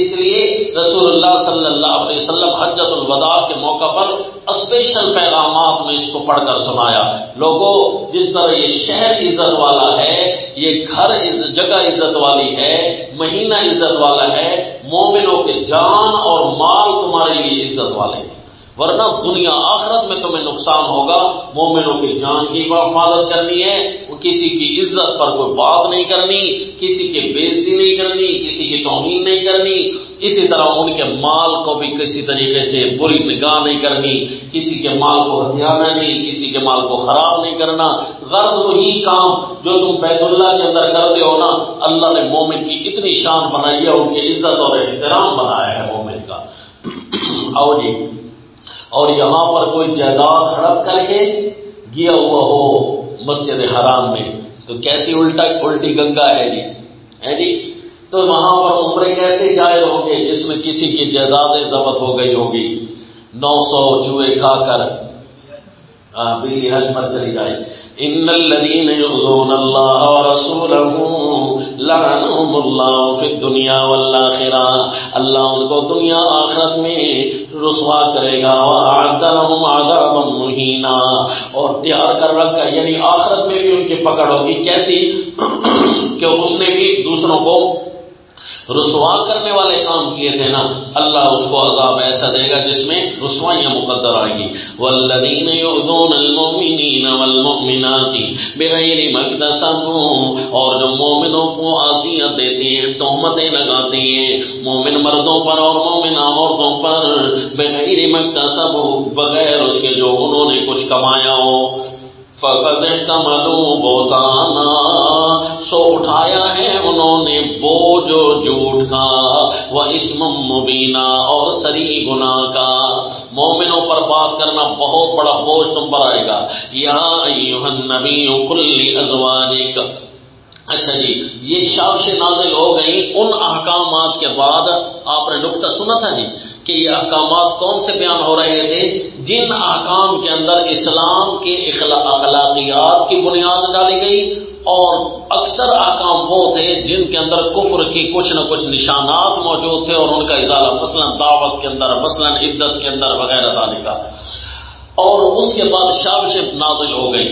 اس لیے رسول اللہ صلی اللہ علیہ وسلم حجۃ الوداع کے موقع پر اسپیشل پیغامات میں اس کو پڑھ کر سنایا، لوگوں جس طرح یہ شہر عزت والا ہے، یہ گھر جگہ عزت والی ہے، مہینہ عزت والا ہے، مومنوں کے جان اور مال تمہارے لیے عزت والے ہیں، ورنہ دنیا آخرت میں تمہیں نقصان ہوگا۔ مومنوں کی جان کی حفاظت کرنی ہے، کسی کی عزت پر کوئی بات نہیں کرنی، کسی کی بےعزتی نہیں کرنی، کسی کی توہین نہیں کرنی، اسی طرح ان کے مال کو بھی کسی طریقے سے بری نگاہ نہیں کرنی، کسی کے مال کو ہتھیانا نہیں، کسی کے مال کو خراب نہیں کرنا۔ غرض وہی کام جو تم بیت اللہ کے اندر کرتے ہو نا، اللہ نے مومن کی اتنی شان بنائی ہے، ان کی عزت اور احترام بنایا ہے مومن کا۔ اور یہاں پر کوئی جائیداد ہڑپ کر کے گیا ہوا ہو مسجد حرام میں تو کیسی الٹی گنگا ہے جی، تو وہاں پر عمرے کیسے جائز ہوں گے جس میں کسی کی جائیدادیں ضبط ہو گئی ہوگی، 900 چوہے کھا کر بلی حج پر چلی جائے۔ ان الذین یؤذون اللہ ورسولہ لعنهم اللہ فی الدنیا والآخرہ، اللہ ان کو دنیا آخرت میں رسوا کرے گا، وأعد لهم عذابا مہینا، اور تیار کر رکھا یعنی آخرت میں بھی ان کی پکڑ ہوگی کیسی کہ اس نے بھی دوسروں کو رسوا کرنے والے کام کیے تھے نا، اللہ اس کو عذاب ایسا دے گا جس میں رسوائیاں مقدر آئیں گی۔ والذین یؤذون المؤمنین والمؤمنات بغیر ما اکتسبوا، اور جو مومنوں کو اذیت دیتی ہیں، تہمتیں لگاتی ہیں مومن مردوں پر اور مومن عورتوں پر، بغیر ما اکتسبوا، بغیر اس کے جو انہوں نے کچھ کمایا ہو، فقد احتملوا بہتانا، سو اٹھایا ہے انہوں نے بوجھ و جھوٹ کا، واسم مبینا، اور سری گناہ کا۔ مومنوں پر بات کرنا بہت بڑا بوجھ تم پر آئے گا۔ یا ایھا النبی قل لازواجک، اچھا جی یہ شاباشیں نازل ہو گئی ان احکامات کے بعد۔ آپ نے نقطہ سنا تھا جی کہ یہ احکامات کون سے بیان ہو رہے تھے؟ جن احکام کے اندر اسلام کے اخلاقیات کی بنیاد ڈالی گئی، اور اکثر احکام وہ تھے جن کے اندر کفر کی کچھ نہ کچھ نشانات موجود تھے اور ان کا ازالہ، مثلا دعوت کے اندر، مثلا عدت کے اندر وغیرہ ذالک۔ اور اس کے بعد شاباشیں نازل ہو گئی،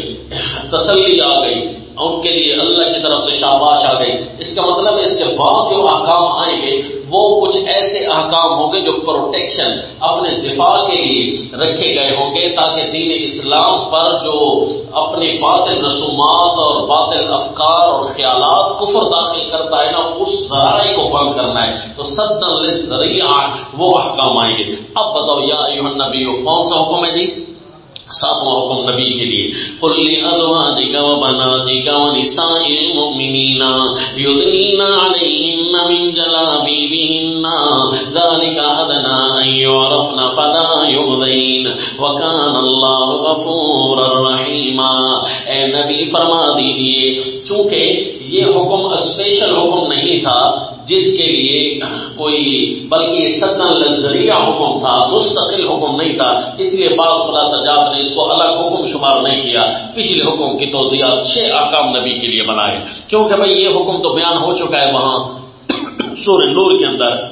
تسلی آ گئی ان کے لیے، اللہ کی طرف سے شاباش آ گئی۔ اس کا مطلب ہے اس کے بعد جو احکام آئیں گے وہ کچھ ایسے احکام ہوں گے جو پروٹیکشن، اپنے دفاع کے لیے رکھے گئے ہوں گے، تاکہ دین اسلام پر جو اپنے باطل رسومات اور باطل افکار اور خیالات کفر داخل کرتا ہے نا، اس ذرائع کو بند کرنا ہے۔ تو سدا للذریعہ وہ احکام آئیں گے۔ اب بتاؤ یا ایھا النبی کون سا حکم ہے جی؟ ساتواں حکم نبی کے لیے، قل لازواجک وبناتک ونساء المؤمنین یدنین علیہن من جلابیبہن ذلک ادنی ان یعرفن فلا یؤذین وکان اللہ غفورا رحیما۔ اے نبی فرما دیجئے، چونکہ یہ حکم اسپیشل حکم نہیں تھا جس کے لیے کوئی، بلکہ یہ سدن للذریعہ حکم تھا، مستقل حکم نہیں تھا، اس لیے بعض خلاصہ جات نے اس کو الگ حکم شمار نہیں کیا۔ پچھلے حکم کی توضیحات 6 احکام نبی کے لیے بنائے، کیونکہ بھئی یہ حکم تو بیان ہو چکا ہے وہاں سورہ نور کے اندر،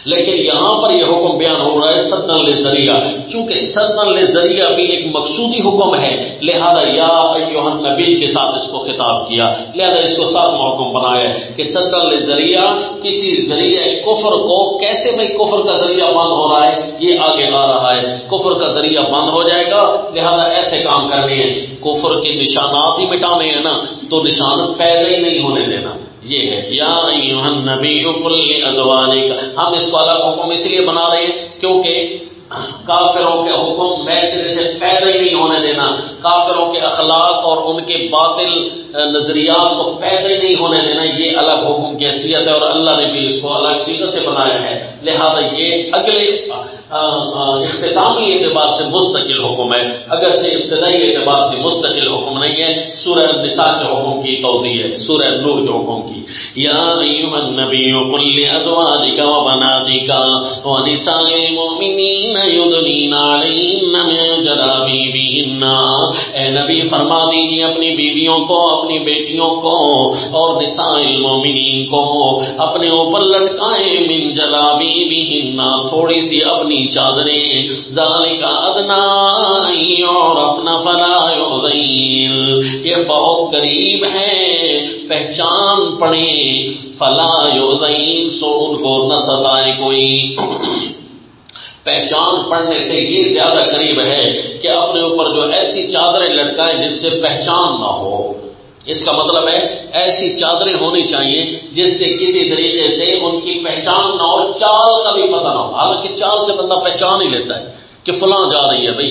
لیکن یہاں پر یہ حکم بیان ہو رہا ہے سدن للذریعہ، چونکہ سدن للذریعہ بھی ایک مقصودی حکم ہے، لہذا یا ایھا النبی کے ساتھ اس کو خطاب کیا، لہذا اس کو 7واں حکم بنایا کہ سدن للذریعہ، کسی ذریعہ کفر کو کیسے، بھئی کفر کا ذریعہ بند ہو رہا ہے، یہ آگے آ رہا ہے، کفر کا ذریعہ بند ہو جائے گا، لہذا ایسے کام کرنے ہیں، کفر کے نشانات ہی مٹانے ہیں نا، تو نشان پیدا ہی نہیں ہونے دینا، یہ ہے یا ایھا النبی قل لازواجک۔ ہم اس کو الگ حکم اس لیے بنا رہے ہیں کیونکہ کافروں کے حکم میسرے سے پیدا ہی نہیں ہونے دینا، کافروں کے اخلاق اور ان کے باطل نظریات کو پیدا ہی نہیں ہونے دینا، یہ الگ حکم کی حیثیت ہے، اور اللہ نے بھی اس کو الگ سیغے سے بنایا ہے، لہذا یہ اگلے اختتامی اعتبار سے مستقل حکم ہے، اگرچہ ابتدائی اعتبار سے مستقل حکم نہیں ہے۔ سورہ النساء کے حکم کی توضیح ہے، سورہ نور کے حکم کی۔ یا ایھا النبی قل لازواجک وبناتک ونساء المؤمنین یدنین علیہن من جلابیبہن، اے نبی فرما دیجیے اپنی بیویوں کو، اپنی بیٹیوں کو اور نساء المؤمنین کو اپنے اوپر لٹکائیں، من جلابیبہن، تھوڑی سی اپنی چادریں، ذالک ادنی ان یعرفن فلا یؤذین، یہ بہت قریب ہے پہچان پڑے، فلا یؤذین، سو ان کو نہ ستائے کوئی۔ پہچان پڑنے سے یہ زیادہ قریب ہے کہ اپنے اوپر جو ایسی چادریں لٹکائیں جن سے پہچان نہ ہو، اس کا مطلب ہے ایسی چادریں ہونی چاہیے جس سے کسی طریقے سے ان کی پہچان نہ ہو، چال کا بھی پتہ نہ ہو، حالانکہ چال سے بندہ پہچان ہی لیتا ہے کہ فلاں جا رہی ہے، بھائی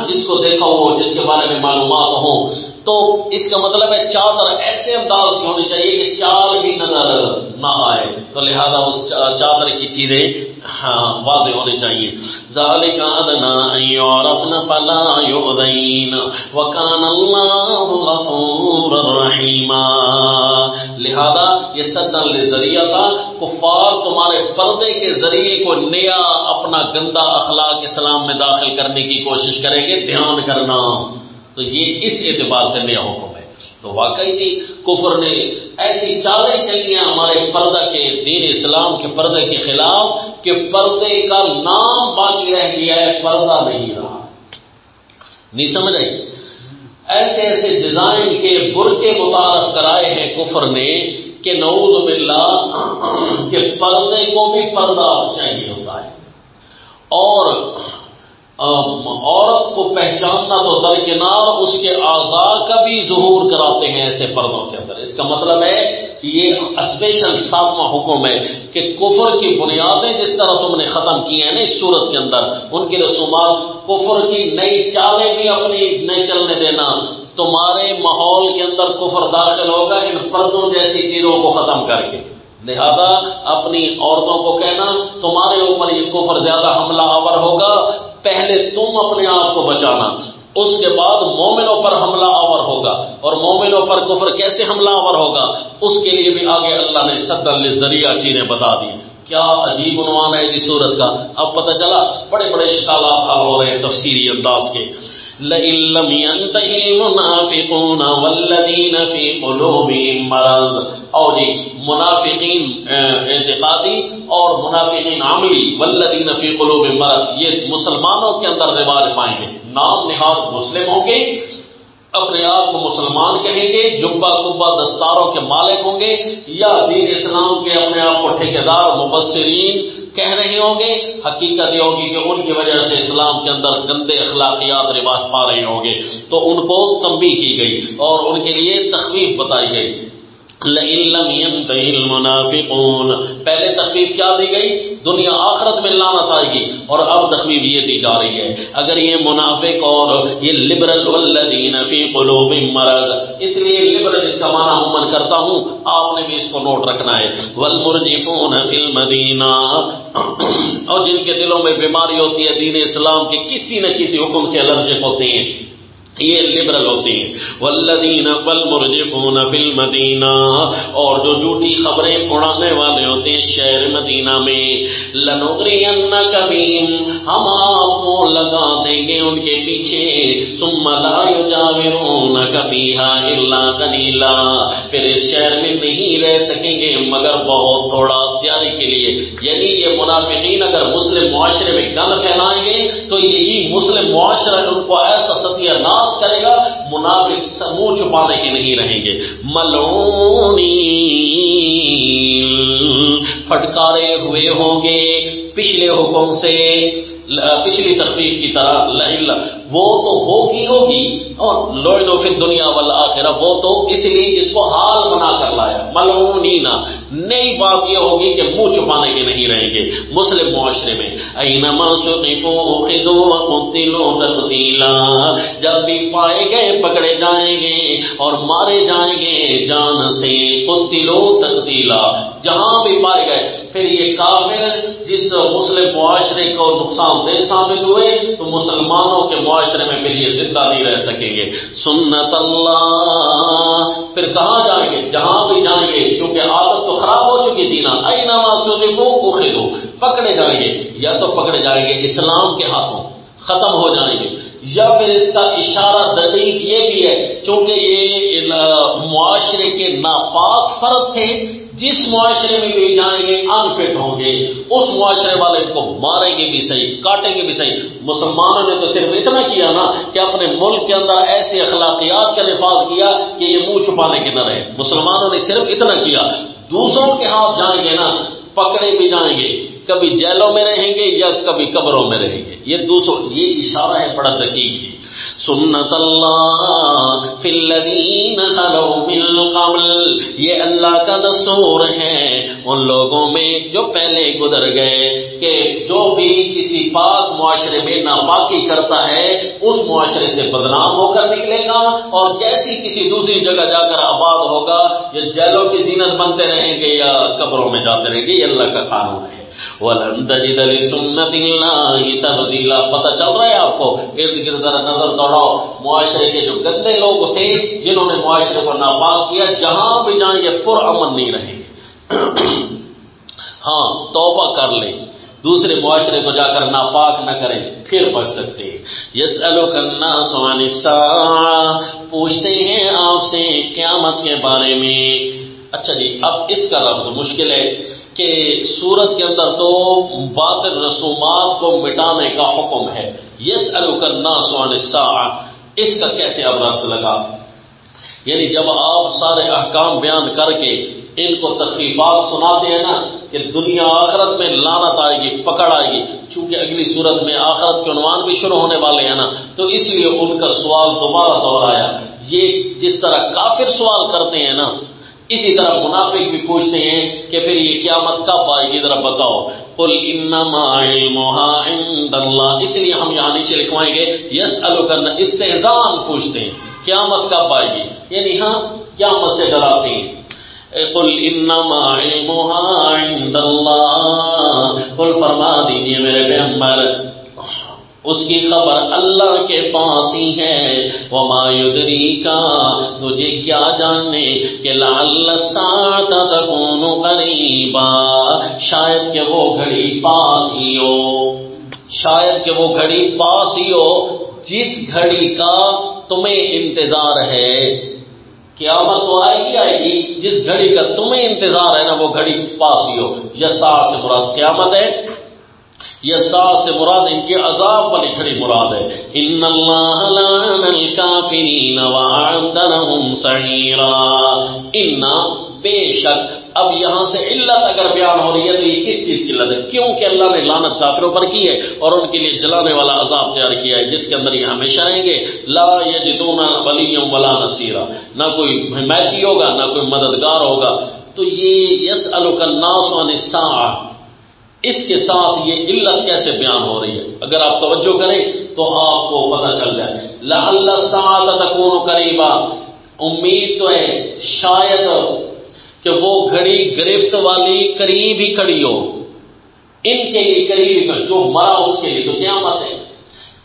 جس کو دیکھا ہو، جس کے بارے میں معلومات ہوں، تو اس کا مطلب ہے چادر ایسے انداز کی ہونی چاہیے کہ چال بھی نظر نہ آئے، تو لہذا اس چادر کی چیزیں واضح ہونے چاہیے۔ ذالک ادنی ان یعرفن فلا یؤذین وکان اللہ غفورا رحیما، لہذا یہ سدن للذریعہ تھا، کفار تمہارے پردے کے ذریعے کو نیا اپنا گندا اخلاق اسلام میں داخل کرنے کی کوشش کریں گے، دھیان کرنا، تو یہ اس اعتبار سے نیا حکم ہے۔ تو واقعی بھی کفر نے ایسی چالیں چلی ہیں ہمارے پردہ کے دین اسلام کے پردے کے خلاف کہ پردے کا نام باقی رہ گیا ہے، پردہ نہیں رہا۔ نہیں سمجھ رہے؟ ایسے ایسے ڈیزائن کے برقع متعارف کرائے ہیں کفر نے کہ نعوذ باللہ کہ پردے کو بھی پردہ چاہیے ہوتا ہے، اور عورت کو پہچاننا تو درکنار اس کے اعضاء کا بھی ظہور کراتے ہیں ایسے پردوں کے اندر۔ اس کا مطلب ہے یہ اسپیشل 7واں حکم ہے کہ کفر کی بنیادیں جس طرح تم نے ختم کی ہیں نا اس صورت کے اندر، ان کے رسومات، کفر کی نئی چالیں بھی اپنی نہیں چلنے دینا۔ تمہارے ماحول کے اندر کفر داخل ہوگا ان پردوں جیسی چیزوں کو ختم کر کے، لہذا اپنی عورتوں کو کہنا تمہارے اوپر یہ کفر زیادہ حملہ آور ہوگا، پہلے تم اپنے آپ کو بچانا، اس کے بعد مومنوں پر حملہ آور ہوگا، اور مومنوں پر کفر کیسے حملہ آور ہوگا اس کے لیے بھی آگے اللہ نے سدا للذریعہ چیزیں بتا دی۔ کیا عجیب عنوان ہے جی سورت کا۔ اب پتہ چلا بڑے بڑے اشکالات حل ہو رہے ہیں تفسیری انداز کے۔ لئن لم ينتهِ المنافقون والذین فی قلوبهم مرض، اور منافقین اعتقادی اور منافقین عملی، والذین فی قلوبهم مرض، یہ مسلمانوں کے اندر رواج پائیں گے، نام نہاد مسلم ہوں گے، اپنے آپ کو مسلمان کہیں گے، جبہ کبہ دستاروں کے مالک ہوں گے، یا دین اسلام کے اپنے آپ کو ٹھیکیدار مبصرین کہہ رہے ہوں گے، حقیقت یہ ہوگی کہ ان کی وجہ سے اسلام کے اندر گندے اخلاقیات رواج پا رہے ہوں گے، تو ان کو تنبیہ کی گئی اور ان کے لیے تخفیف بتائی گئی۔ لئن لم ينتهِ المنافقون، پہلے تخفیف کیا دی گئی؟ دنیا آخرت میں لعنت آئے گی، اور اب تخفیف یہ دی جا رہی ہے اگر یہ منافق اور یہ لبرل والذین فی قلوبہم مرض، اس لیے لبرل اس کا معنی عموماً کرتا ہوں، آپ نے بھی اس کو نوٹ رکھنا ہے، والمرجفون فی المدینہ، اور جن کے دلوں میں بیماری ہوتی ہے دین اسلام کے کسی نہ کسی حکم سے الرجک ہوتے ہیں، یہ لبرل ہوتی ہیں۔ والذین والمرجفون فی المدینہ، اور جو جھوٹی خبریں اڑانے والے ہوتے ہیں شہر مدینہ میں، لنغرینک بہم، ہم آپ کو لگا دیں گے ان کے پیچھے، ثم لا یجاورونک فیہا الا قلیلا، پھر اس شہر میں نہیں رہ سکیں گے مگر بہت تھوڑا دیاری کے لیے۔ یعنی یہ منافقین اگر مسلم معاشرے میں گند پھیلائیں گے تو یہی مسلم معاشرہ ان کو ایسا ستیہ ناش کرے گا، منافق منہ چھپانے کے نہیں رہیں گے۔ ملعونی، پھٹکارے ہوئے ہوں گے پچھلے حکم سے، پچھلی تخفیف کی طرح، وہ تو ہوگی اور لعنوا فی الدنیا والآخرہ، وہ تو اس لیے اس کو حال بنا کر لایا، ملعونین، نئی بات یہ ہوگی کہ منہ چھپانے کے نہیں رہیں گے مسلم معاشرے میں۔ اینما ثقفوا اخذوا وقتلوا تقتیلا، جب بھی پائے گئے پکڑے جائیں گے اور مارے جائیں گے جان سے، قتلوا تقتیلا، جہاں بھی پائے گئے۔ پھر یہ کافر جس مسلم معاشرے کو نقصان دہ ثابت ہوئے تو مسلمانوں کے معاشرے میں پھر یہ زندہ نہیں رہ سکیں گے۔ سنت اللہ، پھر کہاں جائیں گے؟ جہاں بھی جائیں گے، چونکہ عادت تو خراب ہو چکی دینا، اینما ثقفوا اخذوا، پکڑے جائیں گے، یا تو پکڑے جائیں گے اسلام کے ہاتھوں ختم ہو جائیں گے، یا پھر اس کا اشارہ دقیق یہ بھی ہے چونکہ یہ معاشرے کے ناپاک فرد تھے، جس معاشرے میں بھی جائیں گے انفٹ ہوں گے، اس معاشرے والے کو ماریں گے بھی صحیح، کاٹیں گے بھی صحیح۔ مسلمانوں نے تو صرف اتنا کیا نا کہ اپنے ملک کے اندر ایسے اخلاقیات کا نفاذ کیا کہ یہ منہ چھپانے کے نہ رہے، مسلمانوں نے صرف اتنا کیا۔ دوسروں کے ہاتھ جائیں گے نا، پکڑے بھی جائیں گے، کبھی جیلوں میں رہیں گے یا کبھی قبروں میں رہیں گے، یہ اشارہ ہے بڑا دقیق جی۔ سنت اللہ فی الذین خلوا من قبل، یہ اللہ کا دستور ہے ان لوگوں میں جو پہلے گزر گئے کہ جو بھی کسی پاک معاشرے میں ناپاکی کرتا ہے اس معاشرے سے بدنام ہو کر نکلے گا، اور جیسی کسی دوسری جگہ جا کر آباد ہوگا یا جیلوں کی زینت بنتے رہیں گے یا قبروں میں جاتے رہیں گے، یہ اللہ کا قانون ہے۔ وَلَن تَجِدَ لِسُنَّتِ اللَّهِ تَبْدِيلًا، پتہ چل رہا ہے آپ کو؟ ارد گرد نظر دوڑاؤ، معاشرے کے جو گندے لوگ تھے جنہوں نے معاشرے کو ناپاک کیا، جہاں بھی جائیں گے پرامن نہیں رہیں گے۔ ہاں توبہ کر لیں، دوسرے معاشرے کو جا کر ناپاک نہ کریں، پھر بچ سکتے ہیں۔ یسألک الناس عن الساعہ، پوچھتے ہیں آپ سے قیامت کے بارے میں۔ اچھا جی، اب اس کا لفظ مشکل ہے کہ سورت کے اندر تو باطل رسومات کو مٹانے کا حکم ہے، یسألک الناس عن الساعہ، اس کا کیسے اب ربط لگا؟ یعنی جب آپ سارے احکام بیان کر کے ان کو تخفیفات سناتے ہیں نا کہ دنیا آخرت میں لعنت آئے گی، پکڑ آئے گی، چونکہ اگلی صورت میں آخرت کے عنوان بھی شروع ہونے والے ہیں نا، تو اس لیے ان کا سوال دوبارہ دہرایا۔ یہ جس طرح کافر سوال کرتے ہیں نا، اسی طرح منافق بھی پوچھتے ہیں کہ پھر یہ قیامت کب آئے گی، ذرا بتاؤ۔ قل انما علمها عند اللہ، اس لیے ہم یہاں نیچے لکھوائیں گے یسألک، استہزان پوچھتے ہیں قیامت کب آئے گی، یعنی ہاں قیامت سے ڈراتے ہیں۔ قل انما علمها عند اللہ، قل فرما دیجیے میرے پیغمبر اس کی خبر اللہ کے پاس ہی ہے۔ وما یدریکا، تجھے کیا جاننے کہ لعل الساعۃ تکون قریبا، شاید کہ وہ گھڑی پاس ہی ہو، شاید کہ وہ گھڑی پاس ہی ہو جس گھڑی کا تمہیں انتظار ہے۔ قیامت تو آئے گی، جس گھڑی کا تمہیں انتظار ہے نا وہ گھڑی پاس ہی ہو۔ یساع سے مراد قیامت ہے، یساع سے مراد ان کے عذاب والی گھڑی مراد ہے۔ ان اللہ لعن الکافرین وأعد لهم سعیرا، ان بے شک، اب یہاں سے علت اگر بیان ہو رہی ہے تو یہ کس چیز کی علت ہے؟ کیونکہ اللہ نے لعنت کافروں پر کی ہے اور ان کے لیے جلانے والا عذاب تیار کیا ہے جس کے اندر یہ ہمیشہ رہیں گے۔ لا یجدون ولیا ولا نصیرا، نہ کوئی حمایتی ہوگا نہ کوئی مددگار ہوگا۔ تو یہ یسألک الناس عن الساعہ، اس کے ساتھ یہ علت کیسے بیان ہو رہی ہے؟ اگر آپ توجہ کریں تو آپ کو پتہ چل جائے۔ لعل الساعۃ تکون قریبا، امید تو ہے شاید کہ وہ گھڑی گرفت والی قریب ہی کھڑی ہو، ان کے لیے قریب ہی کھڑی، جو مرا اس کے لیے تو قیامت ہے،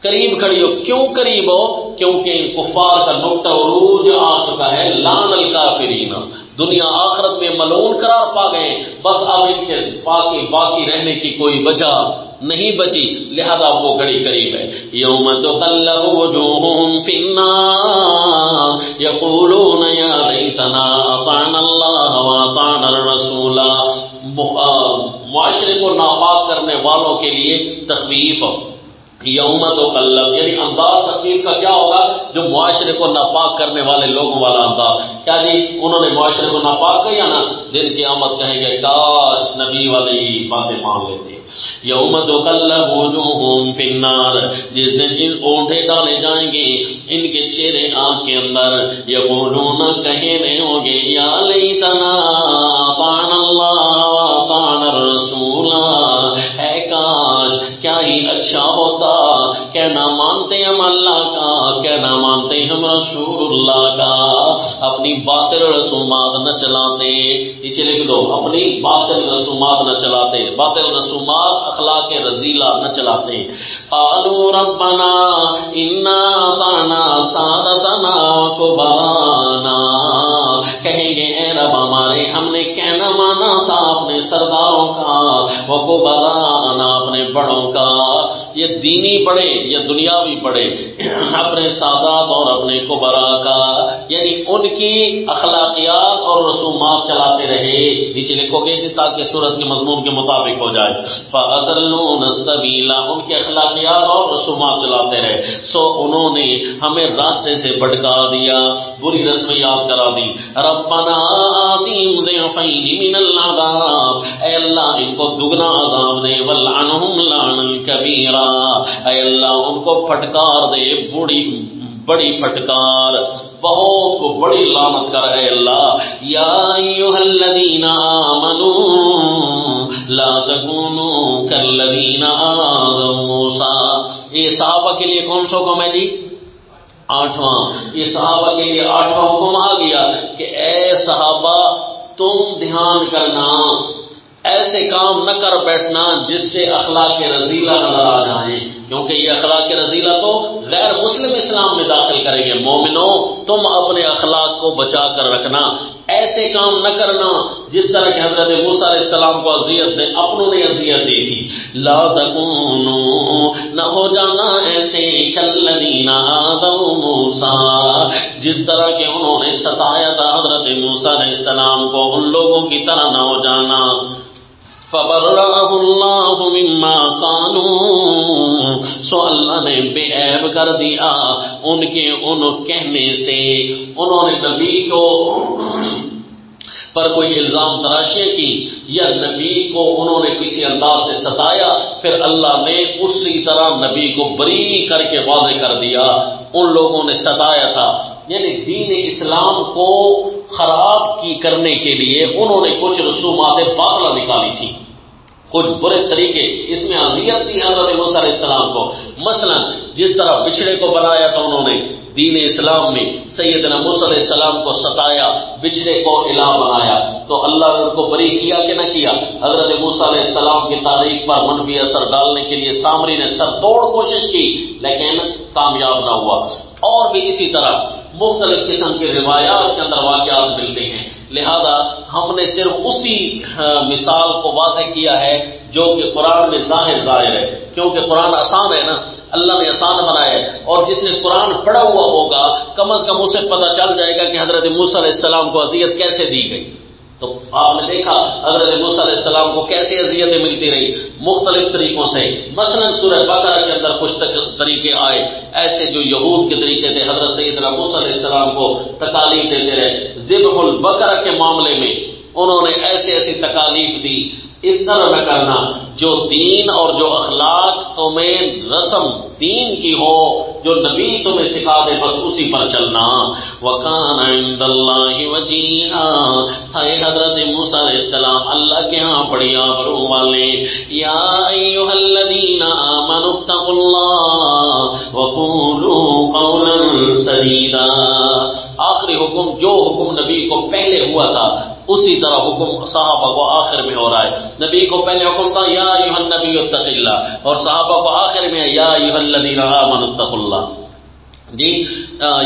قریب کھڑی ہو۔ کیوں قریب ہو؟ کیونکہ ان کفار کا نقطہ عروج آ چکا ہے۔ لعن الکافرین، دنیا آخرت میں ملعون قرار پا گئے، بس اب ان کے باقی رہنے کی کوئی وجہ نہیں بچی، لہذا وہ گھڑی قریب ہے۔ یوم تقلب وجوہہم فی النار یقولون یا لیتنا اطعنا اللہ واطعنا الرسول، معاشرے کو ناپاک کرنے والوں کے لیے تخفیف۔ یوم تقلب یعنی انداز تخفیف کا کیا ہوگا؟ جو معاشرے کو ناپاک کرنے والے لوگوں والا انداز۔ کیا جی انہوں نے معاشرے کو ناپاک کیا نا، دن قیامت کہیں گے کاش نبی والی باتیں مان لیتے۔ یوم تقلب وجوہہم فی النار، جس دن ان اونٹے ڈالے جائیں گے ان کے چہرے آگ کے اندر، یقولون کہے رہے ہوں گے یا لیتنا اطعنا اللہ واطعنا الرسول، اے کاش کیا ہی اچھا ہوتا کہ نہ مانتے ہم اللہ کا، کہ نہ مانتے ہم رسول اللہ کا، اپنی باطل رسومات نہ چلاتے، نیچے لکھ دو، اپنی باطل رسومات نہ چلاتے، باطل رسومات اخلاق رذیلہ نہ چلاتے۔ قالوا ربنا انا اطعنا سادتنا وکبرانا، کہیں گے اے رب ہمارے، ہم نے کہنا مانا تھا اپنے سرداروں کا، وکبرانا اپنے بڑوں کا، یہ دینی بڑے یا دنیاوی بڑے، اپنے سادات اور اپنے کبرا کا، یعنی ان کی اخلاقیات اور رسومات چلاتے رہے۔ نیچے لکھو گے تاکہ صورت کے مضمون کے مطابق ہو جائے۔ فَأَضَلُّونَ السَّبِيلَ، ان کی اخلاقیات اور رسومات چلاتے رہے، سو انہوں نے ہمیں راستے سے بھٹکا دیا، بری رسمیات کرا دی۔ ربنا آتِهِمْ ضِعْفَيْنِ مِنَ الْعَذَابِ، اے اللہ ان کو دگنا عذاب دے، وَلْعَنْهُمْ لَعْنًا كَبِيرًا، اے اللہ ان کو پھٹکار دے، بڑی پھٹکار، بہت کو بڑی لعنت کر اے اللہ۔ یا ایھا الذین آمنوا لا تکونوا کالذین آذوا موسیٰ، یہ صحابہ کے لیے کون سا حکم ہے جی؟ آٹھواں، یہ صحابہ کے لیے آٹھواں حکم آ گیا کہ اے صحابہ تم دھیان کرنا، ایسے کام نہ کر بیٹھنا جس سے اخلاق رذیلہ نظر آ جائیں، کیونکہ یہ اخلاق رذیلہ تو غیر مسلم اسلام میں داخل کریں گے۔ مومنوں تم اپنے اخلاق کو بچا کر رکھنا، ایسے کام نہ کرنا جس طرح کہ حضرت موسیٰ علیہ السلام کو اپنوں نے اذیت دی تھی. لا تکونوا، نہ ہو جانا ایسے کالذین آذوا موسیٰ، جس طرح کہ انہوں نے ستایا تھا حضرت موسیٰ علیہ السلام کو، ان لوگوں کی طرح نہ ہو جانا. فبرأہ اللہ مما قالوا، سو اللہ نے بے عیب کر دیا ان کے ان کہنے سے. انہوں نے نبی کو پر کوئی الزام تراشیاں کی یا نبی کو انہوں نے کسی انداز سے ستایا، پھر اللہ نے اسی طرح نبی کو بری کر کے واضح کر دیا. ان لوگوں نے ستایا تھا، یعنی دین اسلام کو خراب کرنے کے لیے انہوں نے کچھ رسومات باطلہ نکالی تھی، کچھ برے طریقے. اس میں اذیت تھی حضرت موسیٰ علیہ السلام کو. مثلا جس طرح بچھڑے کو بنایا تھا انہوں نے دین اسلام میں، سیدنا موسیٰ علیہ السلام کو ستایا، بچھڑے کو الہ بنایا، تو اللہ نے ان کو بری کیا کہ نہ کیا؟ حضرت موسیٰ علیہ السلام کی تاریخ پر منفی اثر ڈالنے کے لیے سامری نے سر توڑ کوشش کی لیکن کامیاب نہ ہوا. اور بھی اسی طرح مختلف قسم کی روایات کے اندر واقعات ملتے ہیں. لہذا ہم نے صرف اسی مثال کو واضح کیا ہے جو کہ قرآن میں ظاہر ہے، کیونکہ قرآن آسان ہے نا، اللہ نے آسان بنایا ہے. اور جس نے قرآن پڑھا ہوا ہوگا کم از کم اسے پتہ چل جائے گا کہ حضرت موسیٰ علیہ السلام کو اذیت کیسے دی گئی. تو آپ نے دیکھا حضرت موسیٰ علیہ السلام کو کیسے اذیتیں ملتی رہی مختلف طریقوں سے. مثلا سورہ بقرہ کے اندر کچھ طریقے آئے ایسے جو یہود کے طریقے تھے، حضرت سیدنا موسیٰ علیہ السلام کو تکالیف دیتے رہے. ذبح البقرہ کے معاملے میں انہوں نے ایسی تکالیف دی، اس طرح نہ کرنا جو دین اور جو اخلاق تمہیں رسم دین کی ہو، جو نبی تمہیں سکھا دے بس اسی پر چلنا. وَكَانَ عِندَ اللَّهِ وَجِيهًا، تھا حضرت موسیٰ علیہ السلام اللہ کے ہاں بڑی آبرو والے. یا ایھا الذین آمنوا اتقوا اللہ وقولوا قولا سدیدا. آخری حکم جو حکم نبی کو پہلے ہوا تھا اسی طرح حکم صحابہ کو آخر میں ہو رہا ہے. نبی کو پہلے حکم تھا یا ایھا النبی اتق اللہ، اور صحابہ کو آخر میں یا ایھا الذین آمنوا اتقوا اللہ. جی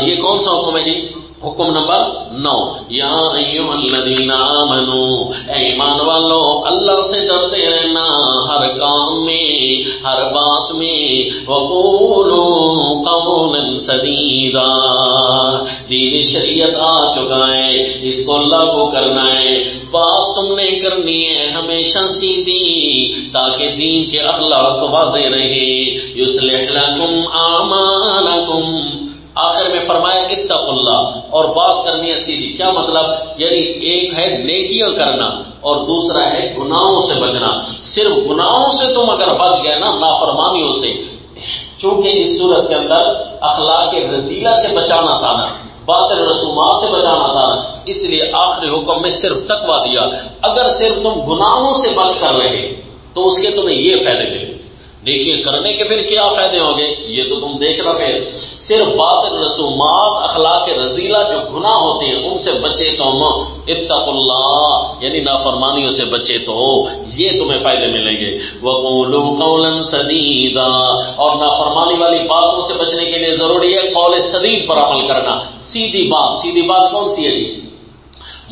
یہ کون سا حکم ہے؟ جی حکم نمبر 9. یا ایھا الذین آمنوا، اے ایمان والو اللہ سے ڈرتے رہنا ہر کام میں ہر بات میں. وقولوا قولا سدیدا، دین شریعت آ چکا ہے، اس کو لاگو کرنا ہے. بات تم نے کرنی ہے ہمیشہ سیدھی تاکہ دین کے اخلاق واضح رہے. یصلح لکم اعمالکم، آخر میں فرمایا اتقوا اللہ، اور بات کرنی ہے سیدھی. کیا مطلب؟ یعنی ایک ہے نیکیاں کرنا اور دوسرا ہے گناہوں سے بچنا. صرف گناہوں سے تم اگر بچ گئے نا، نافرمانیوں سے، چونکہ اس صورت کے اندر اخلاق رذیلہ سے بچانا تھا نا، باطل رسومات سے بچانا تھا نا، اس لیے آخری حکم میں صرف تقویٰ دیا. اگر صرف تم گناہوں سے بچ کر رہے تو اس کے تمہیں یہ فائدے ملے. دیکھیے کرنے کے پھر کیا فائدے ہوں گے یہ تو تم دیکھ رہا. پھر صرف باطل رسومات اخلاق رذیلہ جو گناہ ہوتے ہیں ان سے بچے تم، اتقوا اللہ یعنی نافرمانیوں سے بچے تو یہ تمہیں فائدے ملیں گے. وقولوا قولا سدیدا، اور نافرمانی والی باتوں سے بچنے کے لیے ضروری ہے قول سدید پر عمل کرنا. سیدھی بات. سیدھی بات کون سی ہے؟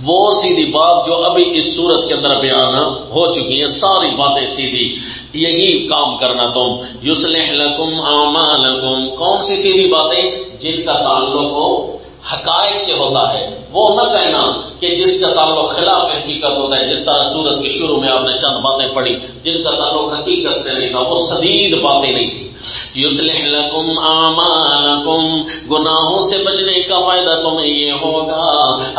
وہ سیدھی بات جو ابھی اس صورت کے اندر بیان ہو چکی ہیں، ساری باتیں سیدھی، یہی کام کرنا تم. یصلح لکم اعمالکم، کون سی سیدھی باتیں؟ جن کا تعلق ہو حقائق سے ہوتا ہے. وہ نہ کہنا کہ جس کا تعلق خلاف حقیقت ہوتا ہے، جس طرح سورت کے شروع میں آپ نے چند باتیں پڑھی جن کا تعلق حقیقت سے نہیں تھا، وہ سدید باتیں نہیں تھی. یصلح لکم اعمالکم، گناہوں سے بچنے کا فائدہ تمہیں یہ ہوگا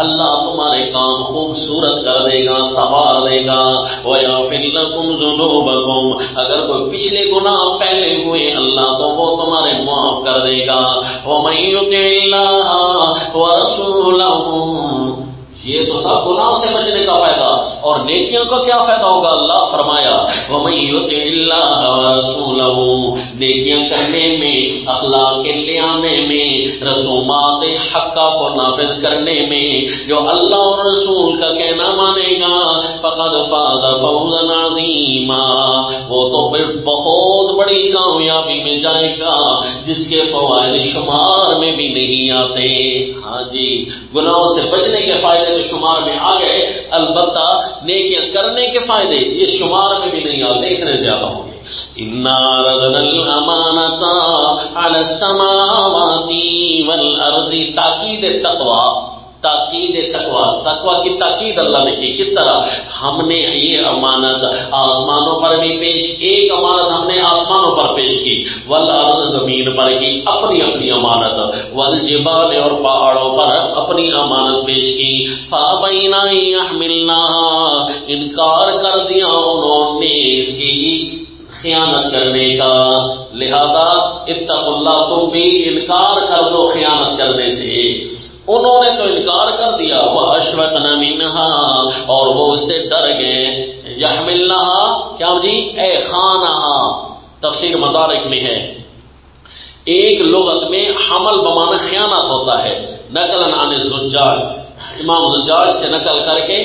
اللہ تمہارے کام خوبصورت کر دے گا، سنوار دے گا. ویغفر لکم ذنوبکم، اگر کوئی پچھلے گناہ پہلے ہوئے اللہ تو وہ تمہارے معاف کر دے گا. ومن یطع اللہ ورسولہ، یہ تو تھا گناہوں سے بچنے کا فائدہ. اور نیکیوں کا کیا فائدہ ہوگا؟ اللہ فرمایا وَمَن يُطِعِ اللَّهَ وَرَسُولَهُ، نیکیاں کرنے میں، اخلاق کے لے آنے میں، رسومات حقہ کو نافذ کرنے میں جو اللہ اور رسول کا کہنا مانے گا. فقد فقد فاز فوزا عظیما، وہ تو پھر بہت بڑی کامیابی میں جائے گا جس کے فوائد شمار میں بھی نہیں آتے۔ ہاں جی، گناہوں سے بچنے کے فائدے تو شمار میں آ گئے، البتہ نیکیاں کرنے کے فائدے یہ شمار میں بھی نہیں آتے، اتنے زیادہ ہوں گے۔ اِنَّا عَرَضْنَا الْأَمَانَةَ عَلَى السَّمَاوَاتِ وَالْأَرْضِ، تاکید تقویٰ، تاکید تقویٰ، تقویٰ کی تاکید اللہ نے کی۔ کس طرح؟ ہم نے یہ امانت آسمانوں پر بھی پیش، ایک امانت ہم نے آسمانوں پر پیش کی، والارض زمین پر کی اپنی اپنی امانت، والجبال اور پہاڑوں پر اپنی امانت پیش کی، فابین ان یحملنها، انکار کر دیا انہوں نے اس کی خیانت کرنے کا، لہذا اتقوا اللہ، تم بھی انکار کر دو خیانت کرنے سے۔ انہوں نے تو انکار کر دیا، وَأَشْفَقْنَ مِنْهَا، اور وہ اس سے ڈر گئے۔ يَحْمِلْنَهَا کیا جی؟ اے خانہا، تفسیر مدارک میں ہے، ایک لغت میں حمل بمعنی خیانت ہوتا ہے، نقلاً عن الزجاج، امام زجاج سے نقل کر کے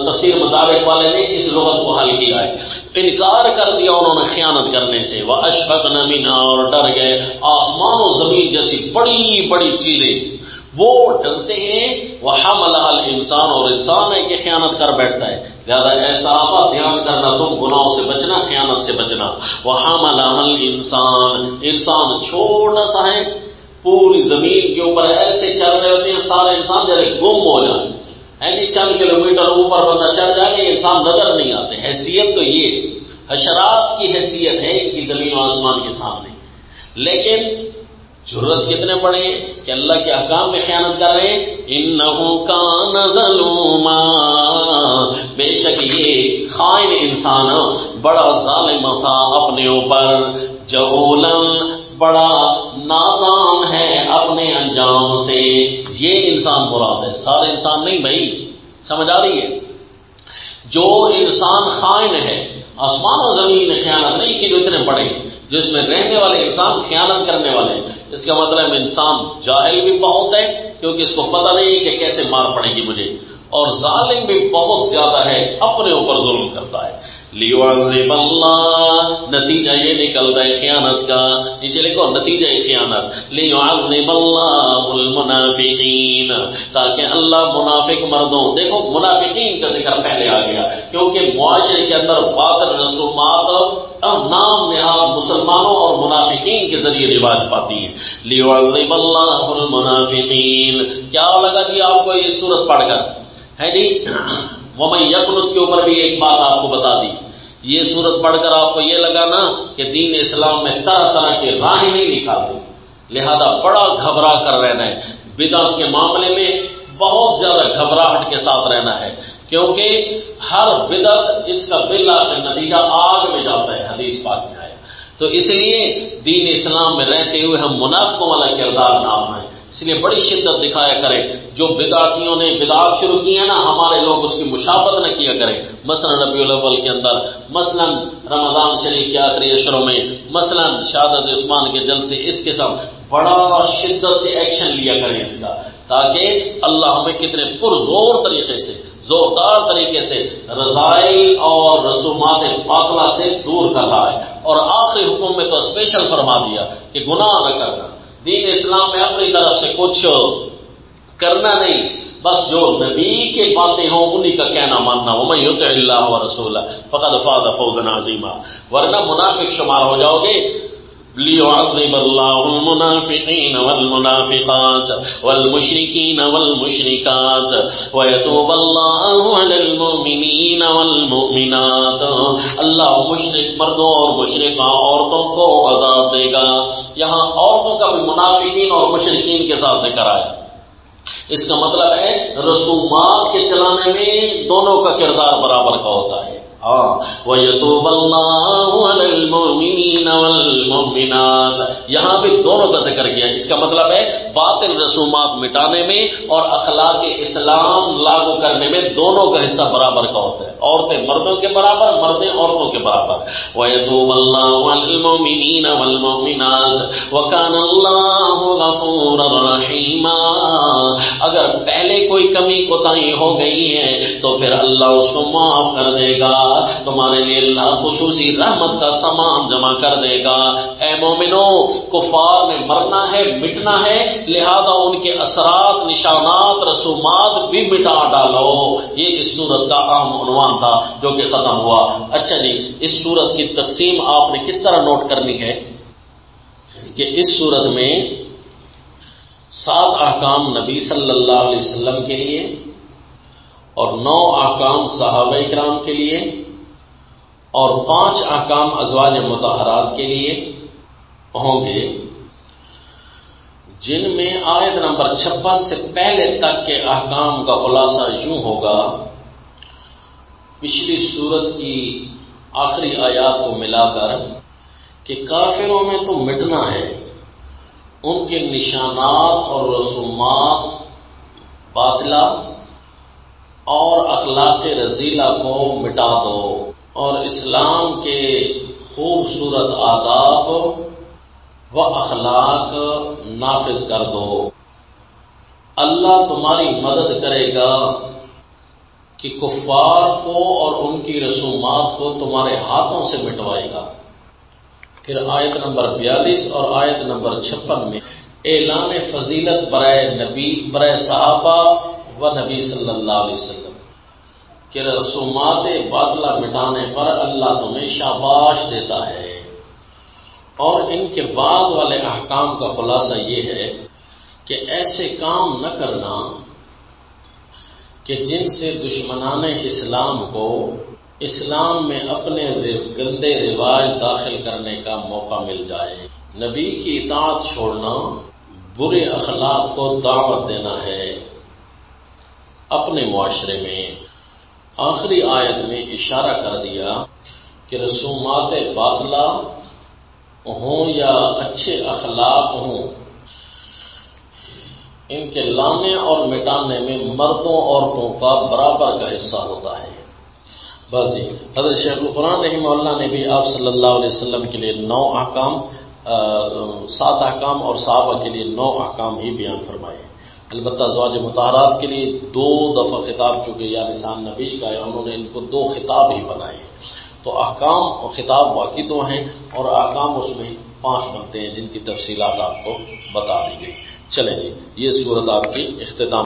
تفسیر مدارک والے نے اس لغت کو حل کیا ہے، انکار کر دیا انہوں نے خیانت کرنے سے، وَأَشْفَقْنَ مِنْهَا، اور ڈر گئے، آسمان و زمین جیسی بڑی بڑی چیزیں وہ ڈرتے ہیں، وَحَمَلَهَا الْإِنسَانُ، اور انسان ہے کہ خیانت کر بیٹھتا ہے، لہذا اے صحابہ دھیان کرنا، تم گناہوں سے بچنا، خیانت سے بچنا۔ وَحَمَلَهَا الْإِنسَانُ، انسان چھوٹا سا ہے، پوری زمین کے اوپر ایسے چل رہے ہوتے ہیں سارے انسان جیسے گم ہو جائیں، یعنی چند کلومیٹر اوپر بندہ چل جائے گا، یہ انسان نظر نہیں آتے۔ حیثیت تو یہ حشرات کی حیثیت ہے ان کی زمین و آسمان کے سامنے، لیکن جرت کتنے بڑے ہیں کہ اللہ کے احکام میں خیانت کر رہے ہیں۔ انہ کان ظلوما، بے شک یہ خائن انسان بڑا ظالم تھا اپنے اوپر، جہولا، بڑا نادان ہے اپنے انجام سے۔ یہ انسان مراد ہے، سارے انسان نہیں بھائی، سمجھ آ رہی ہے؟ جو انسان خائن ہے، آسمان و زمین نے خیانت نہیں کی جو اتنے بڑے، جو اس میں رہنے والے انسان خیانت کرنے والے، اس کا مطلب انسان جاہل بھی بہت ہے کیونکہ اس کو پتہ نہیں کہ کیسے مار پڑے گی مجھے، اور ظالم بھی بہت زیادہ ہے، اپنے اوپر ظلم کرتا ہے۔ لیعذب اللہ، نتیجہ یہ نکلتا ہے خیانت کا، نیچے لکھو نتیجہ خیانت، لیعذب اللہ المنافقین، تاکہ اللہ منافق مردوں، دیکھو منافقین کا ذکر پہلے آ گیا کیونکہ معاشرے کے اندر باطل رسومات نام نہاد مسلمانوں اور منافقین کے ذریعے رواج پاتی ہیں۔ لیعذب اللہ المنافقین، کیا لگا جی آپ کو یہ سورت پڑھ کر ہے جی؟ وَمَن يَقْنُتْ کے اوپر بھی ایک بات آپ کو بتا دی، یہ سورت پڑھ کر آپ کو یہ لگا نا کہ دین اسلام میں طرح طرح کے راہیں نہیں نکالتے، لہذا بڑا گھبرا کر رہنا ہے، بدعت کے معاملے میں بہت زیادہ گھبراہٹ کے ساتھ رہنا ہے، کیونکہ ہر بدعت اس کا بالآخر نتیجہ آگ میں جاتا ہے، حدیث پاک میں آیا۔ تو اس لیے دین اسلام میں رہتے ہوئے ہم منافقوں والا کردار نہ اپنائیں، اس لیے بڑی شدت دکھایا کریں، جو بدعتیوں نے بدعات شروع کی ہیں نا، ہمارے لوگ اس کی مشابہت نہ کیا کریں، مثلا ربیع الاول کے اندر، مثلا رمضان شریف کے آخری اشروں میں، مثلا شہادت عثمان کے جلسے، اس کے ساتھ بڑا شدت سے ایکشن لیا کریں اس کا، تاکہ اللہ ہمیں کتنے پرزور طریقے سے، زوردار طریقے سے رضائل اور رسومات باطلہ سے دور کر رہا ہے، اور آخری حکم میں تو اسپیشل فرما دیا کہ گناہ نہ کرنا، دین اسلام میں اپنی طرف سے کچھ کرنا نہیں، بس جو نبی کے باتیں ہوں انہی کا کہنا ماننا، وَمَن يُطِعِ اللَّهَ وَرَسُولَهُ فَقَدْ فَازَ فَوْزًا عَظِيمًا، ورنہ منافق شمار ہو جاؤ گے۔ لِيُعَذِّبَ اللَّهُ الْمُنَافِقِينَ وَالْمُنَافِقَاتِ وَالْمُشْرِكِينَ وَالْمُشْرِكَاتِ وَيَتُوبَ اللَّهُ عَلَى الْمُؤْمِنِينَ وَالْمُؤْمِنَاتِ، اللہ مشرک مردوں اور مشرکہ عورتوں کو عذاب دے گا۔ یہاں عورتوں کا بھی منافقین اور مشرکین کے ساتھ ذکر آیا، اس کا مطلب ہے رسومات کے چلانے میں دونوں کا کردار برابر کا ہوتا ہے۔ وَيَتُوبَ اللَّهُ عَلَى الْمُؤْمِنِينَ وَالْمُؤْمِنَاتِ، یہاں بھی دونوں کا ذکر کیا، اس کا مطلب ہے باطل رسومات مٹانے میں اور اخلاق اسلام لاگو کرنے میں دونوں کا حصہ برابر کا ہوتا ہے. عورتیں مردوں کے برابر، مردیں عورتوں کے برابر. وَيَتُوبَ اللَّهُ عَلَى الْمُؤْمِنِينَ وَالْمُؤْمِنَاتِ وَكَانَ اللَّهُ غَفُورًا رَحِيمًا. اگر پہلے کوئی کمی کوتاہی ہو گئی ہے تو پھر اللہ اس کو معاف کر دے گا، تمہارے لیے اللہ خصوصی رحمت کا سامان جمع کر دے گا. اے مومنو، کفار میں مرنا ہے، مٹنا ہے، لہذا ان کے اثرات، نشانات، رسومات بھی مٹا ڈالو. یہ اس سورت کا اہم عنوان تھا جو کہ ختم ہوا. اچھا جی، اس سورت کی تقسیم آپ نے کس طرح نوٹ کرنی ہے کہ اس سورت میں 7 احکام نبی صلی اللہ علیہ وسلم کے لیے اور 9 احکام صحابہ کرام کے لیے اور 5 احکام ازواج مطہرات کے لیے ہوں گے، جن میں آیت نمبر 56 سے پہلے تک کے احکام کا خلاصہ یوں ہوگا. پچھلی سورت کی آخری آیات کو ملا کر کہ کافروں میں تو مٹنا ہے، ان کے نشانات اور رسومات باطلہ اور اخلاق رذیلہ کو مٹا دو اور اسلام کے خوبصورت آداب و اخلاق نافذ کر دو. اللہ تمہاری مدد کرے گا کہ کفار کو اور ان کی رسومات کو تمہارے ہاتھوں سے مٹوائے گا. پھر آیت نمبر 42 اور آیت نمبر 56 میں اعلان فضیلت برائے صحابہ و نبی صلی اللہ علیہ وسلم کہ رسومات باطلہ مٹانے پر اللہ تمہیں شاباش دیتا ہے. اور ان کے بعد والے احکام کا خلاصہ یہ ہے کہ ایسے کام نہ کرنا کہ جن سے دشمنان اسلام کو اسلام میں اپنے گندے رواج داخل کرنے کا موقع مل جائے. نبی کی اطاعت چھوڑنا برے اخلاق کو دعوت دینا ہے اپنے معاشرے میں. آخری آیت میں اشارہ کر دیا کہ رسومات باطلہ ہوں یا اچھے اخلاق ہوں، ان کے لانے اور مٹانے میں مردوں عورتوں کا برابر کا حصہ ہوتا ہے. بس جی، حضرت شیخ القرآن رحمہ اللہ نے بھی آپ صلی اللہ علیہ وسلم کے لیے 9 احکام 7 احکام اور صحابہ کے لیے 9 احکام ہی بیان فرمائے. البتہ ازواج مطہرات کے لیے 2 دفعہ خطاب، چونکہ یا لسان نبی کا ہے، انہوں نے ان کو 2 خطاب ہی بنائے. تو احکام اور خطاب باقی 2 ہیں اور احکام اس میں 5 بنتے ہیں جن کی تفصیلات آپ کو بتا دی گئی. چلیں جی، یہ صورت آپ کی اختتام